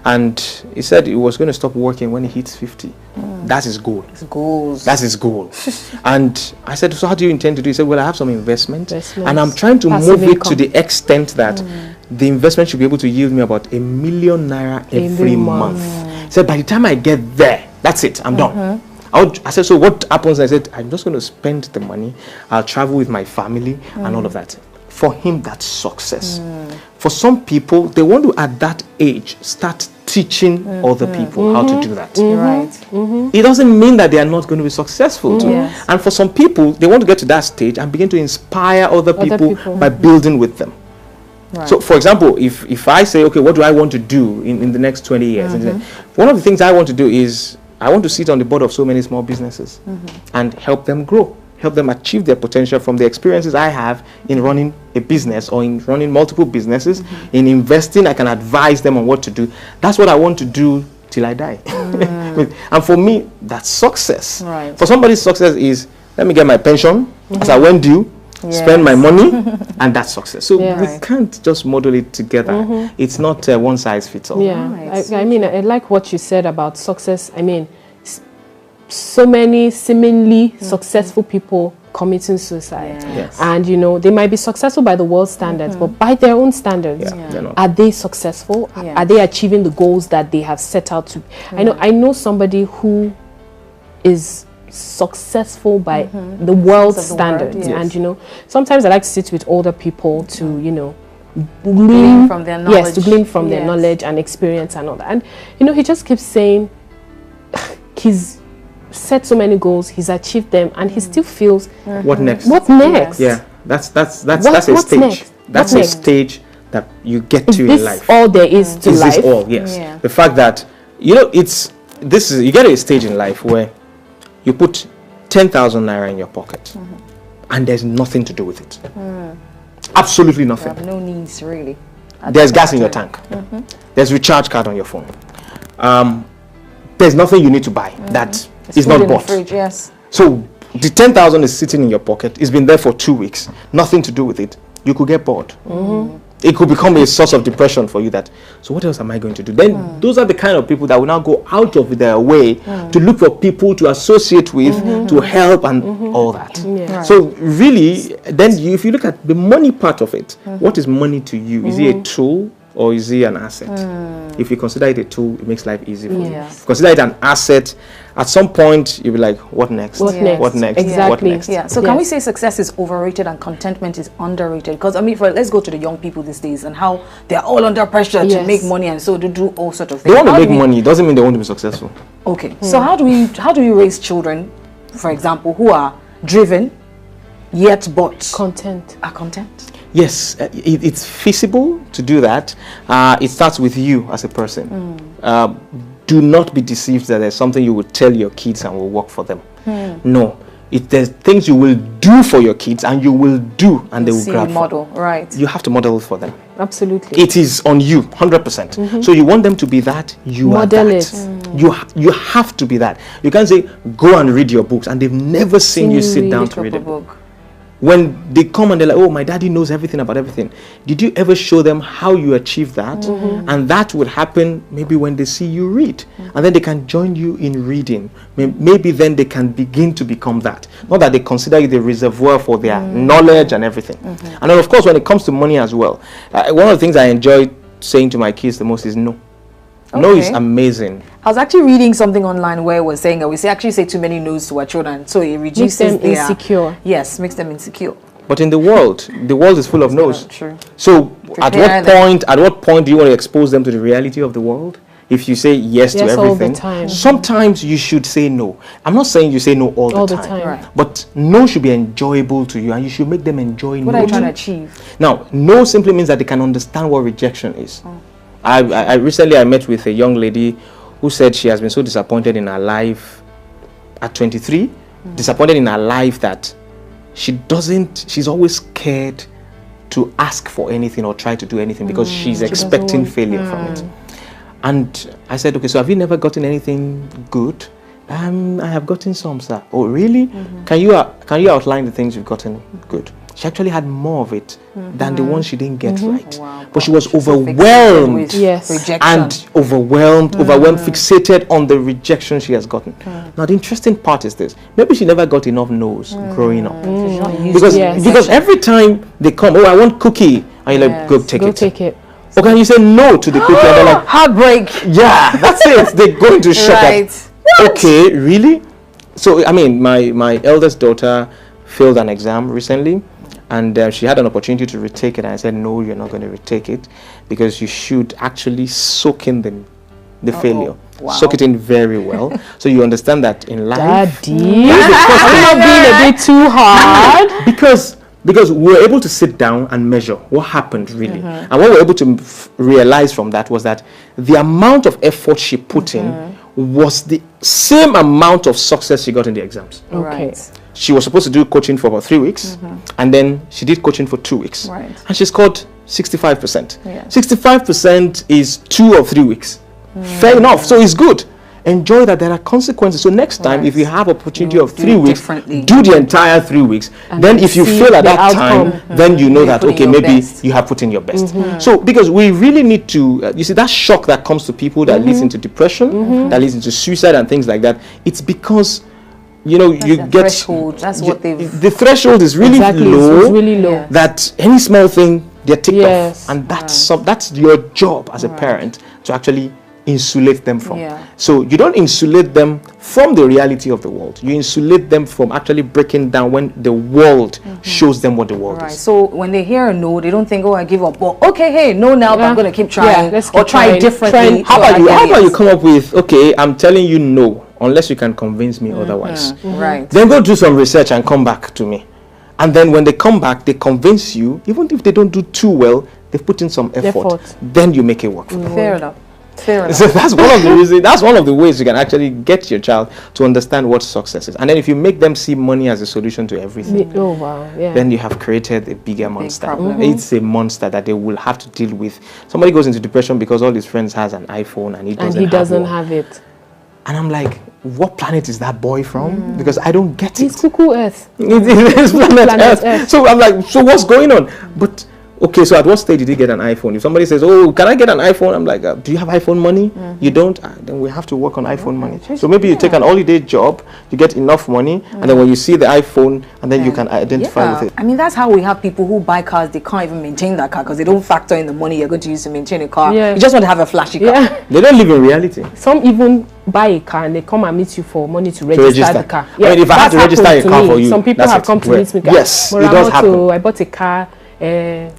and he said he was going to stop working when he hits 50. That's his goal. His goals. That's his goal. And I said, so how do you intend to do it? He said, well, I have some investment, and I'm trying to move it to the extent that the investment should be able to yield me about ₦1 million every month. He said, by the time I get there, that's it, I'm done. I said, so what happens? I said, I'm just going to spend the money. I'll travel with my family and all of that. For him, that's success. For some people, they want to, at that age, start teaching other people how to do that. Right. It doesn't mean that they are not going to be successful too. Yes. And for some people, they want to get to that stage and begin to inspire other people by building with them. Right. So, for example, if I say, okay, what do I want to do in the next 20 years? One of the things I want to do is, I want to sit on the board of so many small businesses and help them grow, help them achieve their potential from the experiences I have in running a business or in running multiple businesses. In investing, I can advise them on what to do. That's what I want to do till I die. And for me, that's success. Right. For somebody, success is, let me get my pension as I went due, spend my money, and that's success. So we can't just model it together. It's not one size fits all. I mean, I like what you said about success. I mean, so many seemingly successful people committing suicide. Yes. And, you know, they might be successful by the world standards, but by their own standards, are they successful? Are they achieving the goals that they have set out to? I know somebody who is successful by the world standards, and you know, sometimes I like to sit with older people to, you know, glean from their knowledge. Yes, to glean from their knowledge and experience and all that. And you know, he just keeps saying he's set so many goals, he's achieved them, and he still feels what next? What next? Yeah, that's a stage. Next? That's a stage that you get to in life. All there is to life? Is this all? Yes. The fact that, you know, you get to a stage in life where you put 10,000 naira in your pocket and there's nothing to do with it. Absolutely nothing. You have no needs, really. There's gas in your tank. There's recharge card on your phone. There's nothing you need to buy that is not bought. Fridge, yes. So the 10,000 is sitting in your pocket. It's been there for 2 weeks. Nothing to do with it. You could get bored. It could become a source of depression for you. So what else am I going to do? Then those are the kind of people that will now go out of their way to look for people to associate with, to help and all that. So really, then if you look at the money part of it, what is money to you? Is it a tool or is it an asset? If you consider it a tool, it makes life easy for you. If you consider it an asset, at some point you'll be like, what next? What next? What next? Exactly. What next? Yeah. So can we say success is overrated and contentment is underrated? Because I mean, let's go to the young people these days and how they're all under pressure to make money, and so to do all sorts of things. They want to make money. Doesn't mean they want to be successful. Okay. So how do we raise children, for example, who are driven yet but are content? Yes, it's feasible to do that. It starts with you as a person. Do not be deceived that there's something you will tell your kids and will work for them. No. There's things you will do for your kids and you will do and they will grab model, right? You have to model it for them. Absolutely. It is on you, 100%. So you want them to be that, you model are that. it. You have to be that. You can't say, go and read your books, and they've never seen you sit down to read a book. When they come and they're like, oh, my daddy knows everything about everything. Did you ever show them how you achieve that? And that would happen maybe when they see you read. And then they can join you in reading. Maybe then they can begin to become that. Not that they consider you the reservoir for their knowledge and everything. And then, of course, when it comes to money as well, one of the things I enjoy saying to my kids the most is no. No is amazing. I was actually reading something online where it was saying that we actually say too many no's to our children, so it reduces them insecure. Yes, makes them insecure. But in the world is full of no's. True. So at what point do you want to expose them to the reality of the world? If you say yes to everything, all the time. Sometimes you should say no. I'm not saying you say no all the time. Right. But no should be enjoyable to you, and you should make them enjoy no. What are you trying to achieve? Now, no simply means that they can understand what rejection is. I recently met with a young lady who said she has been so disappointed in her life at 23, disappointed in her life that she's always scared to ask for anything or try to do anything because she's expecting failure from it. And I said, okay, so have you never gotten anything good? I have gotten some, sir. Oh, really? Can you outline the things you've gotten? Good. She actually had more of it than the ones she didn't get right. Wow. But she was overwhelmed. Rejection. And overwhelmed, fixated on the rejection she has gotten. Now, the interesting part is this. Maybe she never got enough no's growing up. Because every time they come, oh, I want cookie. And you're like, go take it. Or can you say no to the cookie? And they're like, heartbreak. Yeah, that's it. They go into shock. Right. Like, okay, really? So, I mean, my eldest daughter failed an exam recently. And she had an opportunity to retake it, and I said, no, you're not going to retake it, because you should actually soak in the failure. Wow. Soak it in very well, so you understand that in life. Daddy, are you not being a bit too hard? Because we were able to sit down and measure what happened really. And what we were able to realize from that was that the amount of effort she put in was the same amount of success she got in the exams. Okay. Right. She was supposed to do coaching for about 3 weeks, and then she did coaching for 2 weeks. Right. And she scored 65%. Yeah. 65% is 2 or 3 weeks. Fair enough. So it's good. Enjoy that there are consequences. So next time, if you have opportunity of 3 weeks, do the entire 3 weeks. And then if you fail at that time, then you know that, okay, maybe you have put in your best. So because we really need to, you see, that shock that comes to people that leads into depression, that leads into suicide and things like that, it's because that's you the get threshold. That's what the threshold is really low. It's really low. That any small thing they're ticked off, and that's your job as a parent to actually insulate them from. So you don't insulate them from the reality of the world. You insulate them from actually breaking down when the world shows them what the world is. So when they hear a no, they don't think, oh, I give up. But okay, hey, no now, but I'm going to keep trying. Let's or keep try trying. differently. How about you come up with, okay, I'm telling you no, unless you can convince me otherwise. Right. Then go do some research and come back to me. And then when they come back, they convince you, even if they don't do too well, they've put in some effort. Then you make it work for them. Fair enough. Fair enough. So that's one of the reasons. That's one of the ways you can actually get your child to understand what success is. And then if you make them see money as a solution to everything, then you have created a bigger monster. It's a monster that they will have to deal with. Somebody goes into depression because all his friends has an iPhone and he doesn't have it. And I'm like, what planet is that boy from? Because I don't get it. It's Cuckoo Earth. It's planet Earth. So I'm like, so what's going on? But okay, so at what stage did he get an iPhone? If somebody says, oh, can I get an iPhone? I'm like, do you have iPhone money? You don't? Then we have to work on iPhone money. So maybe you take an holiday job, you get enough money, and then when you see the iPhone, and then you can identify with it. I mean, that's how we have people who buy cars, they can't even maintain that car because they don't factor in the money you're going to use to maintain a car. You just want to have a flashy car. They don't live in reality. Some even buy a car and they come and meet you for money to register the car. I mean, if I have to register a car for you, some people have come to meet me. Yes, it does happen. I bought a car. I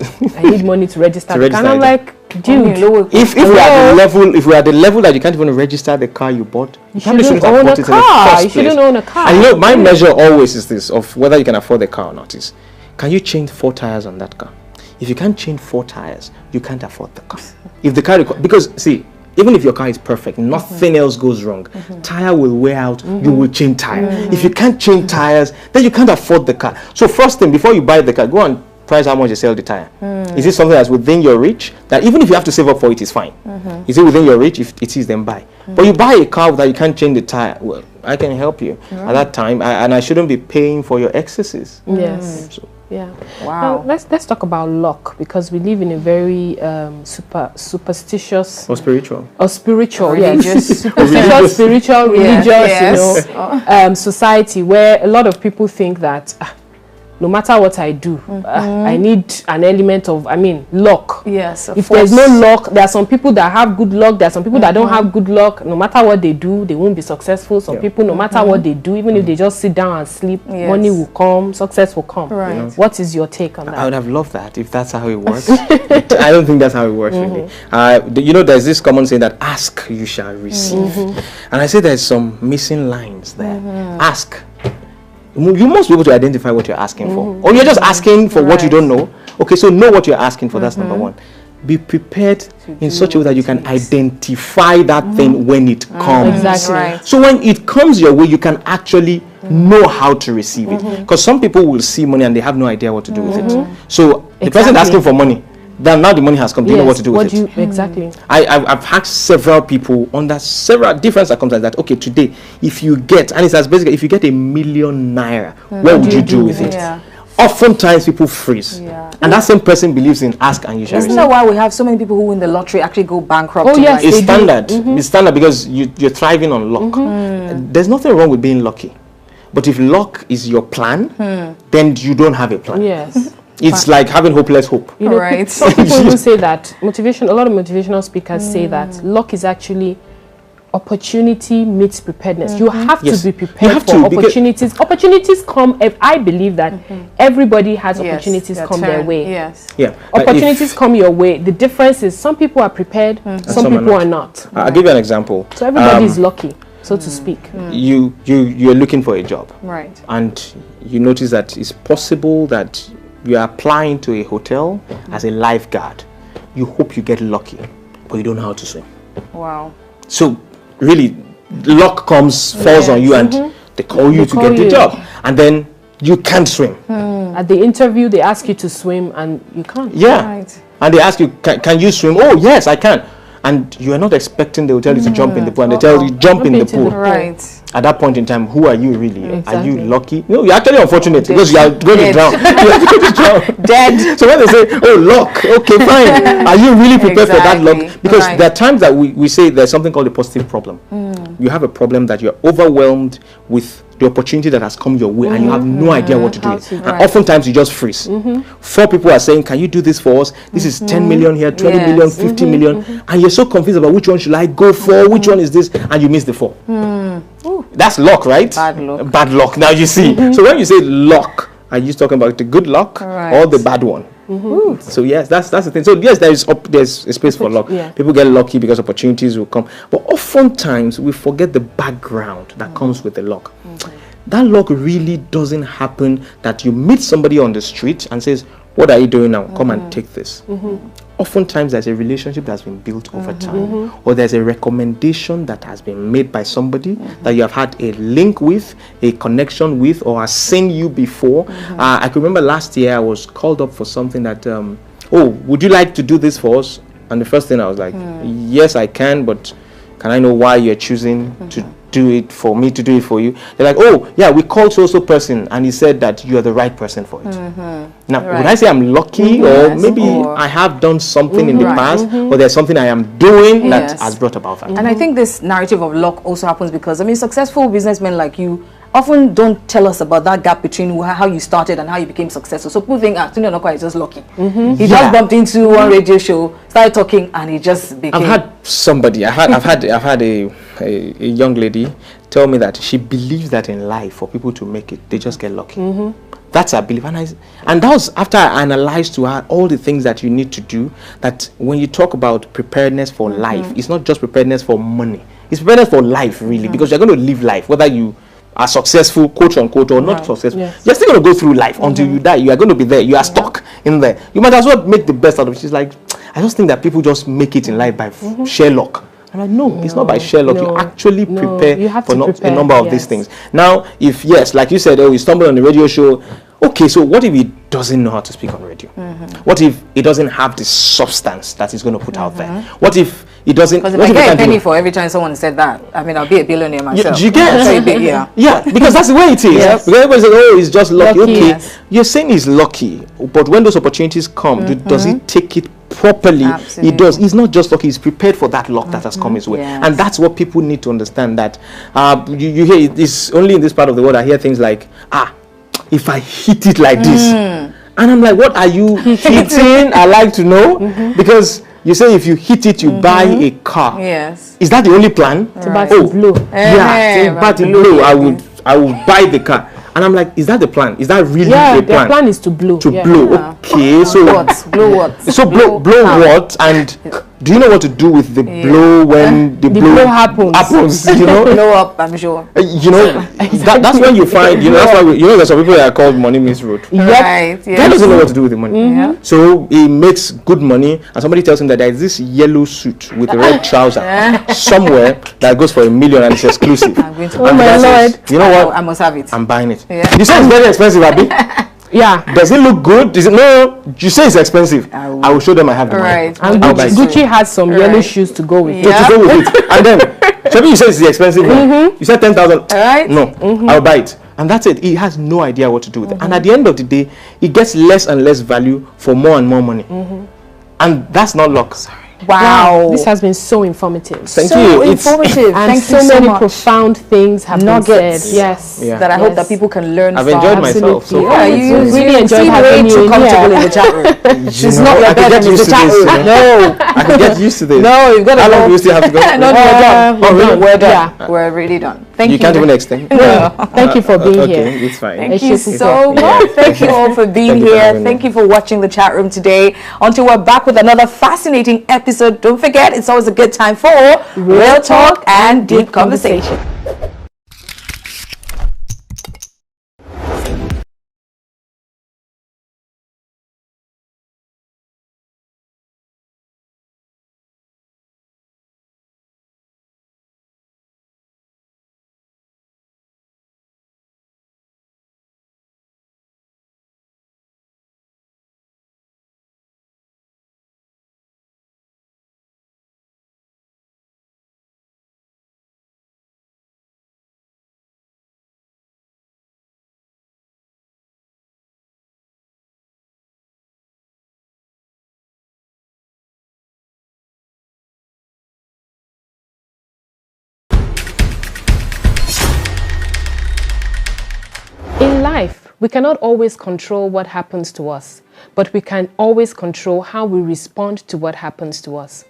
need money to register the car. And I'm like, dude, if we're at the level that you can't even register the car you bought, you shouldn't own a car. You shouldn't own a car. And my measure always is this of whether you can afford the car or not is, can you change 4 tires on that car? If you can't change 4 tires, you can't afford the car. If the car because see, even if your car is perfect, nothing else goes wrong. Tire will wear out, you will change tire. If you can't change tires, then you can't afford the car. So first thing, before you buy the car, go and price how much you sell the tire. Is it something that's within your reach? That even if you have to save up for it, it's fine. Is it within your reach? If it is, then buy. But you buy a car that you can't change the tire, well, I can help you at that time, and I shouldn't be paying for your excesses. Yes. So. Yeah. Wow. Now, let's talk about luck, because we live in a very superstitious or spiritual. Religious, superstitious, spiritual, religious, society where a lot of people think that no matter what I do, I need an element of, luck. Yes. If there's no luck, there are some people that have good luck, there are some people that don't have good luck. No matter what they do, they won't be successful. Some people, no matter what they do, even if they just sit down and sleep, money will come, success will come. Right. You know? What is your take on that? I would have loved that if that's how it works. I don't think that's how it works, really. There's this common saying that ask, you shall receive. And I say there's some missing lines there. Ask. You must be able to identify what you're asking for. Or you're just asking for what you don't know. Okay, so know what you're asking for. That's number one. Be prepared in such a way that you can identify that thing when it comes. Exactly. Right. So when it comes your way, you can actually know how to receive it. Because some people will see money and they have no idea what to do with it. So the person asking for money, then now the money has come. Do you know what to do with it? Exactly. I've had several people under several different circumstances that, okay, today, if you get, and it's as basically, if you get ₦1 million, what would you do with it? Yeah. Oftentimes people freeze, and that same person believes in ask and you shall receive. Isn't that why we have so many people who win the lottery actually go bankrupt? Oh yes, it's standard. It's standard because you're thriving on luck. There's nothing wrong with being lucky, but if luck is your plan, then you don't have a plan. Yes. It's like having hopeless hope. You know, right. Some people even say that a lot of motivational speakers say that luck is actually opportunity meets preparedness. You have to be prepared for opportunities. Opportunities come. I believe that everybody has opportunities come their way. Yes. Yeah. Opportunities come your way. The difference is some people are prepared, some people are not. I'll give you an example. So everybody is lucky, so to speak. You're looking for a job. Right. And you notice that it's possible that you are applying to a hotel as a lifeguard. You hope you get lucky, but you don't know how to swim. Wow. So really, luck falls on you, and they call you to get the job, and then you can't swim. At the interview, they ask you to swim, and you can't. Yeah. Right. And they ask you, can you swim? Oh yes, I can. And you are not expecting they will tell you to jump in the pool, and they tell you jump in the pool. Right. At that point in time, who are you really? Exactly. Are you lucky? No, you're actually unfortunate because you are going to drown. You are going to drown. Dead. So when they say, oh, luck, okay, fine. Are you really prepared for that luck? Because there are times that we say there's something called a positive problem. You have a problem that you're overwhelmed with the opportunity that has come your way, and you have no idea what to do. And oftentimes you just freeze. 4 people are saying, can you do this for us? This is 10 million here, 20 million, 50 million. And you're so confused about which one should I go for, which one is this, and you miss the 4. That's luck, right? Bad luck. Bad luck. Now you see. So when you say luck, are you talking about the good luck or the bad one? So yes, that's the thing. So yes, there's a space for luck. People get lucky because opportunities will come, but oftentimes we forget the background that comes with the luck. That luck really doesn't happen that you meet somebody on the street and says, what are you doing now? Come and take this. Oftentimes there's a relationship that's been built over time, or there's a recommendation that has been made by somebody that you have had a link with, a connection with, or has seen you before. I can remember last year I was called up for something that, oh, would you like to do this for us? And the first thing I was like, yes, I can, but can I know why you're choosing to do it for me to do it for you? They're like, oh yeah, we called so person and he said that you are the right person for it. Now would I say I'm lucky, or maybe I have done something in the past, or there's something I am doing that has brought about that. And I think this narrative of luck also happens because, I mean, successful businessmen like you often don't tell us about that gap between how you started and how you became successful. So people think, Tony Onokwa is just lucky. He just bumped into one radio show, started talking, and he just became... I've had somebody, I've had a young lady tell me that she believes that in life, for people to make it, they just get lucky. That's her belief. And that was after I analyzed to her all the things that you need to do, that when you talk about preparedness for life, it's not just preparedness for money. It's preparedness for life, really, because you're going to live life, whether you are successful, quote unquote, or not successful. You're still going to go through life until you die. You are going to be there. You are stuck in there. You might as well make the best out of it. She's like, I just think that people just make it in life by sheer luck. I'm like, no, it's not by sheer luck. You actually prepare for a number of these things. Now, if yes, like you said, oh, you stumbled on the radio show. Okay, so what if he doesn't know how to speak on radio? What if he doesn't have the substance that he's going to put out there? What if he doesn't? Because if I get a penny for every time someone said that, I mean, I'll be a billionaire myself. You get? Yeah, because that's the way it is. Because everybody says, oh, he's just lucky. Okay, you're saying he's lucky, but when those opportunities come, does he take it properly? Absolutely. He does. He's not just lucky, he's prepared for that luck that has come his way. And that's what people need to understand, that you hear this only in this part of the world. I hear things like, if I hit it like this, and I'm like, what are you hitting? I like to know, because you say if you hit it, you buy a car. Yes. Is that the only plan? To buy the blue. Yeah, to buy the blue. I would buy the car. And I'm like, is that the plan? Is that really the plan? The plan is to blow. To blow. Okay, so what? Blow what? So blow what? And do you know what to do with the blow when the blow happens? You know, blow up. I'm sure. You know, that's when you find. You know, that's why there's some people that are called money misroad. Right. Guy doesn't know what to do with the money. So he makes good money, and somebody tells him that there is this yellow suit with red trouser somewhere that goes for $1 million and it's exclusive. I'm going to. Oh my Lord! You know what? I must have it. I'm buying it. You say it's very expensive, Abby. Yeah. Does it look good? Is it no? You say it's expensive. I will show them I have the money. And Gucci has some yellow shoes to go with it. To go with it. And then, Shabi, you say it's the expensive one. You said 10,000. All right. No, I'll buy it. And that's it. He has no idea what to do with it. And at the end of the day, he gets less and less value for more and more money. And that's not luck. Sorry. Wow, this has been so informative. Thank you. Informative. And so many profound things have been said. Yes, that I hope that people can learn. I've enjoyed myself. So yeah, you really enjoyed having you comfortable in the chat room. She's not your bed in the chat room. No, I can get used to this. No, you've got to. How long do we still have to go? No, we're done. We're done. Yeah. We're really done. Thank you. You can't even extend. No. Thank you for being here. Okay, it's fine. Thank you so much. Thank you all for being here. Thank you for watching the chat room today. Until we're back with another fascinating episode, don't forget, it's always a good time for real talk and deep conversation. In life, we cannot always control what happens to us, but we can always control how we respond to what happens to us.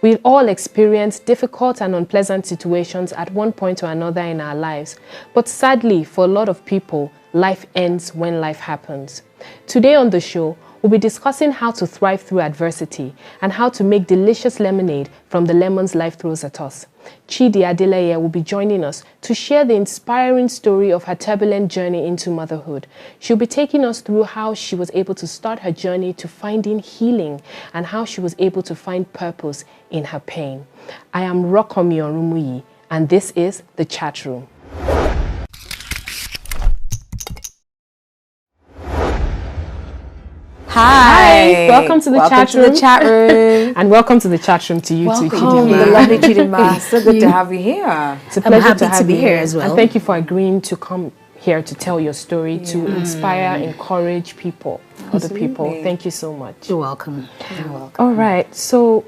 We all experience difficult and unpleasant situations at one point or another in our lives, but sadly, for a lot of people, life ends when life happens. Today on the show, we'll be discussing how to thrive through adversity and how to make delicious lemonade from the lemons life throws at us. Chidi Adeleye will be joining us to share the inspiring story of her turbulent journey into motherhood. She'll be taking us through how she was able to start her journey to finding healing and how she was able to find purpose in her pain. I am Rokomi Orumuyi, and this is The Chat Room. Hi. Welcome to the chat room. Welcome to the chat room. And welcome to the chat room to you too, Welcome, Chidinma. the lovely Chidinma. So good to have you here. It's a pleasure happy to have be you here as well. And thank you for agreeing to come here to tell your story, to inspire, encourage people, other people. Thank you so much. You're welcome. You're welcome. All right. So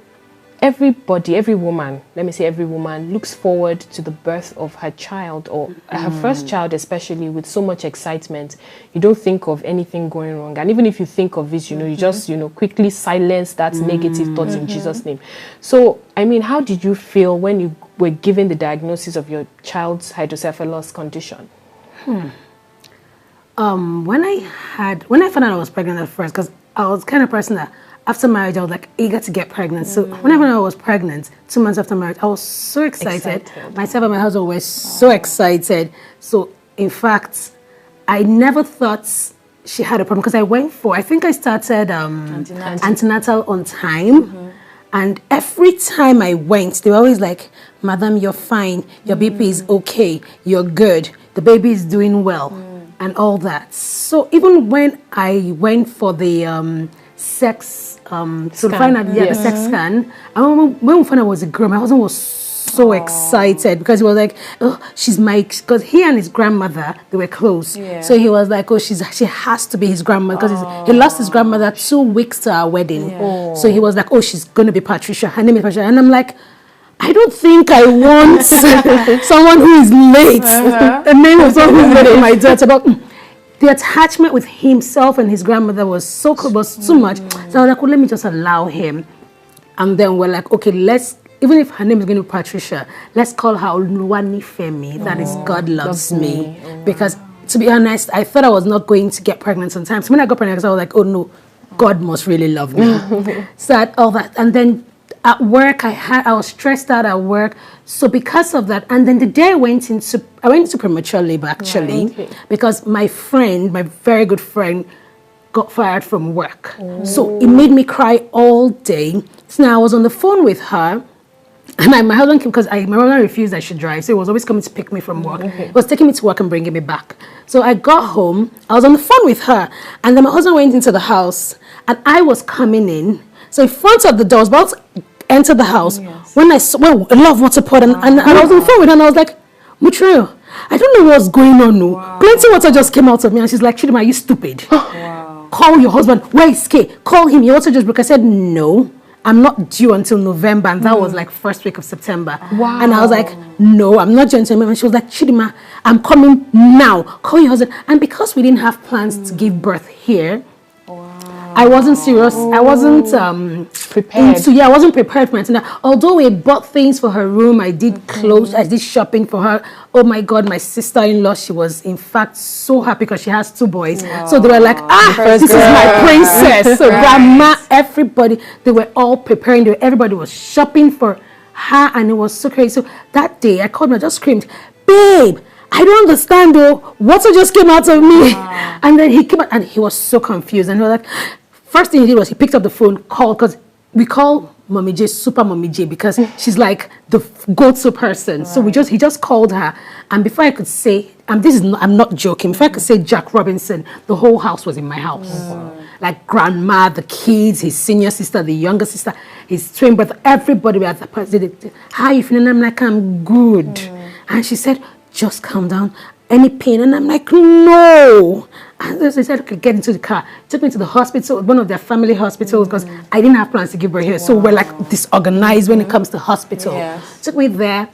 everybody, every woman, let me say every woman, looks forward to the birth of her child or her first child, especially with so much excitement. You don't think of anything going wrong. And even if you think of it, you just, quickly silence that negative thoughts in Jesus' name. So, I mean, how did you feel when you were given the diagnosis of your child's hydrocephalus condition? When I found out I was pregnant at first, because I was the kind of person that after marriage, I was like eager to get pregnant. So whenever I was pregnant, 2 months after marriage, I was so excited. Myself and my husband were so excited. So in fact, I never thought she had a problem because I think I started antenatal on time. And every time I went, they were always like, Madam, you're fine. Your BP is okay. You're good. The baby is doing well. And all that. So even when I went for the sex to find out the sex scan, and when we found out it was a girl, my husband was so excited because he was like, oh, because he and his grandmother, they were close. So he was like, oh, she has to be his grandmother because he lost his grandmother 2 weeks to our wedding. So he was like, oh, she's going to be Patricia. Her name is Patricia. And I'm like, I don't think I want someone who is late. The name of someone who is late in my daughter. But the attachment with himself and his grandmother was so much. So I was like, well, let me just allow him. And then we're like, okay, even if her name is going to be Patricia, let's call her Oluwani Femi. That is God loves me. Because to be honest, I thought I was not going to get pregnant sometimes. So when I got pregnant, I was like, oh no, God must really love me. So all that. And then at work, I was stressed out at work. So because of that, and then the day I went into premature labor actually, because my very good friend, got fired from work. So it made me cry all day. So now I was on the phone with her, And my husband came because my husband refused I should drive. So he was always coming to pick me from work. He was taking me to work and bringing me back. So I got home. I was on the phone with her. And then my husband went into the house. And I was coming in. So in front of the door, I was about to enter the house. When I saw a lot of water poured. And I was on the phone with her. And I was like, Mutreo, I don't know what's going on. No. Plenty of water just came out of me. And she's like, Chidima, are you stupid? Call your husband. Where is Kay? Call him. Your water just broke. I said, no. I'm not due until November, and that was like first week of September. Wow. And I was like, no, I'm not due until November. And she was like, Chidima, I'm coming now. Call your husband. And because we didn't have plans to give birth here, I wasn't serious. I wasn't prepared. I wasn't prepared for it. Although we bought things for her room, I did clothes, I did shopping for her. Oh my God, my sister-in-law, she was in fact so happy because she has 2 boys. Wow. So they were like, this is my princess. So grandma, everybody, they were all preparing. Everybody was shopping for her, and it was so crazy. So that day, I called her, I just screamed, babe, I don't understand though. Water just came out of me. And then he came out and he was so confused. And we were like, first thing he did was he picked up the phone, called, because we call Mommy J Super Mommy J because she's like the go-to person. So he just called her. And before I could say, I'm not joking, before I could say Jack Robinson, the whole house was in my house. Like grandma, the kids, his senior sister, the younger sister, his twin brother, everybody were at the party. How are you feeling? I'm like, I'm good. And she said, just calm down. Any pain? And I'm like, no. And they said, okay, get into the car. Took me to the hospital, one of their family hospitals, because I didn't have plans to give birth here. So we're like disorganized when it comes to hospital. Took me there.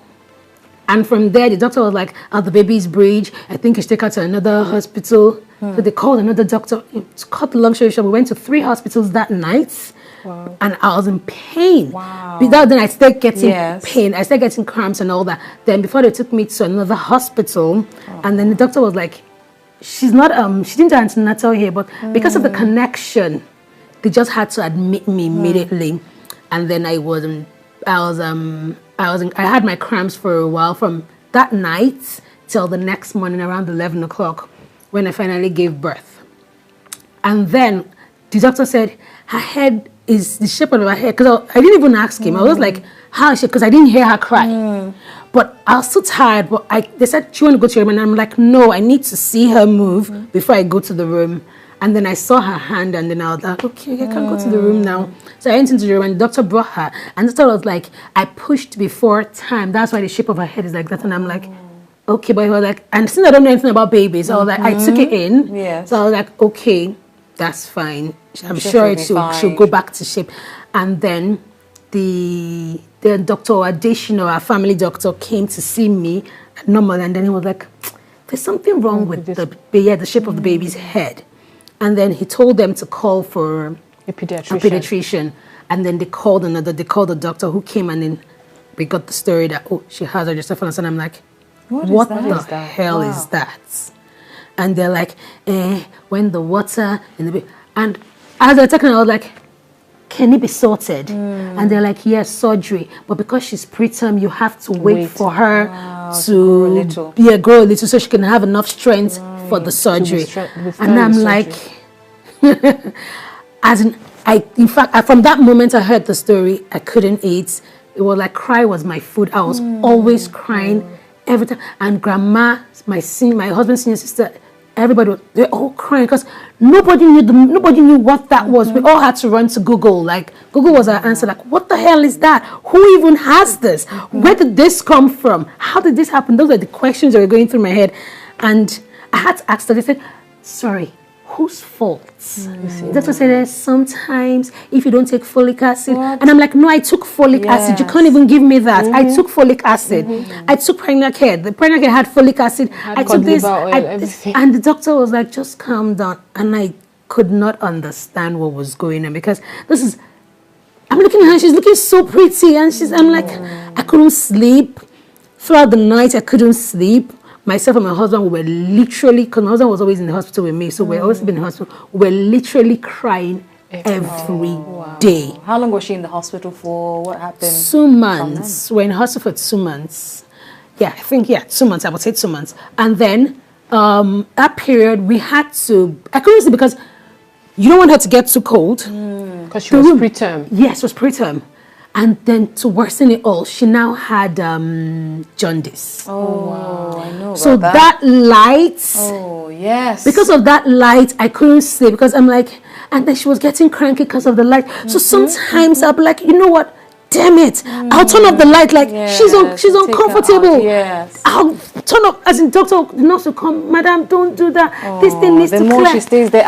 And from there, the doctor was like, the baby's breech. I think you should take her to another hospital. So they called another doctor. To cut the long story short, we went to 3 hospitals that night. Wow. And I was in pain. Wow. Without then I started getting pain. I started getting cramps and all that. Then before they took me to another hospital, and then the doctor was like, she's not she didn't do antenatal here, but because of the connection, they just had to admit me immediately. And then I had my cramps for a while from that night till the next morning around 11 o'clock when I finally gave birth. And then the doctor said her head is the shape of her head, because I didn't even ask him. I was like, how is she? Because I didn't hear her cry. But I was so tired. But they said, she want to go to your room? And I'm like, no, I need to see her move before I go to the room. And then I saw her hand, and then I was like, okay, I can't go to the room now. So I went into the room, and the doctor brought her. And the doctor was like, I pushed before time. That's why the shape of her head is like that. And I'm like, okay. But he was like, and since I don't know anything about babies, I was like, I took it in. So I was like, okay, that's fine. I'm sure she'll go back to shape. And then the Dr. Adeshino, our family doctor, came to see me normal, and then he was like, there's something wrong with the shape of the baby's head. And then he told them to call for a pediatrician. And then they called the doctor who came, and then we got the story that, she has hydrocephalus. And I'm like, what the hell is that? And they're like, when the water in the baby. And as they're talking, I was like, can it be sorted? And they're like, yes, surgery. But because she's preterm, you have to wait for her to grow a little so she can have enough strength for the surgery. And I'm like, in fact, from that moment I heard the story, I couldn't eat. It was like cry was my food. I was always crying every time. And grandma, my husband's senior sister, everybody, they're all crying because nobody knew what that was. We all had to run to Google. Like, Google was our answer. Like, what the hell is that? Who even has this? Where did this come from? How did this happen? Those are the questions that were going through my head. And I had to ask them. They said, sorry, whose fault? That's what I said. Sometimes if you don't take folic acid, and I'm like, no, I took folic acid. You can't even give me that. I took folic acid. I took pregnant care. The pregnant care had folic acid. I took this, and the doctor was like, just calm down. And I could not understand what was going on, because I'm looking at her. She's looking so pretty, and I'm like, I couldn't sleep throughout the night. I couldn't sleep. Myself and my husband were literally, because my husband was always in the hospital with me, so we're always been in the hospital. We're literally crying every day. How long was she in the hospital for? What happened? 2 months. We're in the hospital for 2 months. Yeah, I think, 2 months. I would say 2 months. And then that period, we had to, I couldn't sleep because you don't want her to get too cold. Because she was preterm. Yes, it was preterm. And then to worsen it all, she now had jaundice. Oh, wow. I know about so that light. Oh, yes. Because of that light, I couldn't sleep because I'm like, and then she was getting cranky because of the light. So sometimes I'll be like, you know what? Damn it! I'll turn off the light. Like she's uncomfortable. Yes. I'll turn off. As in, doctor, the nurse will come. Madam, don't do that. This thing needs to clear. The more she stays there,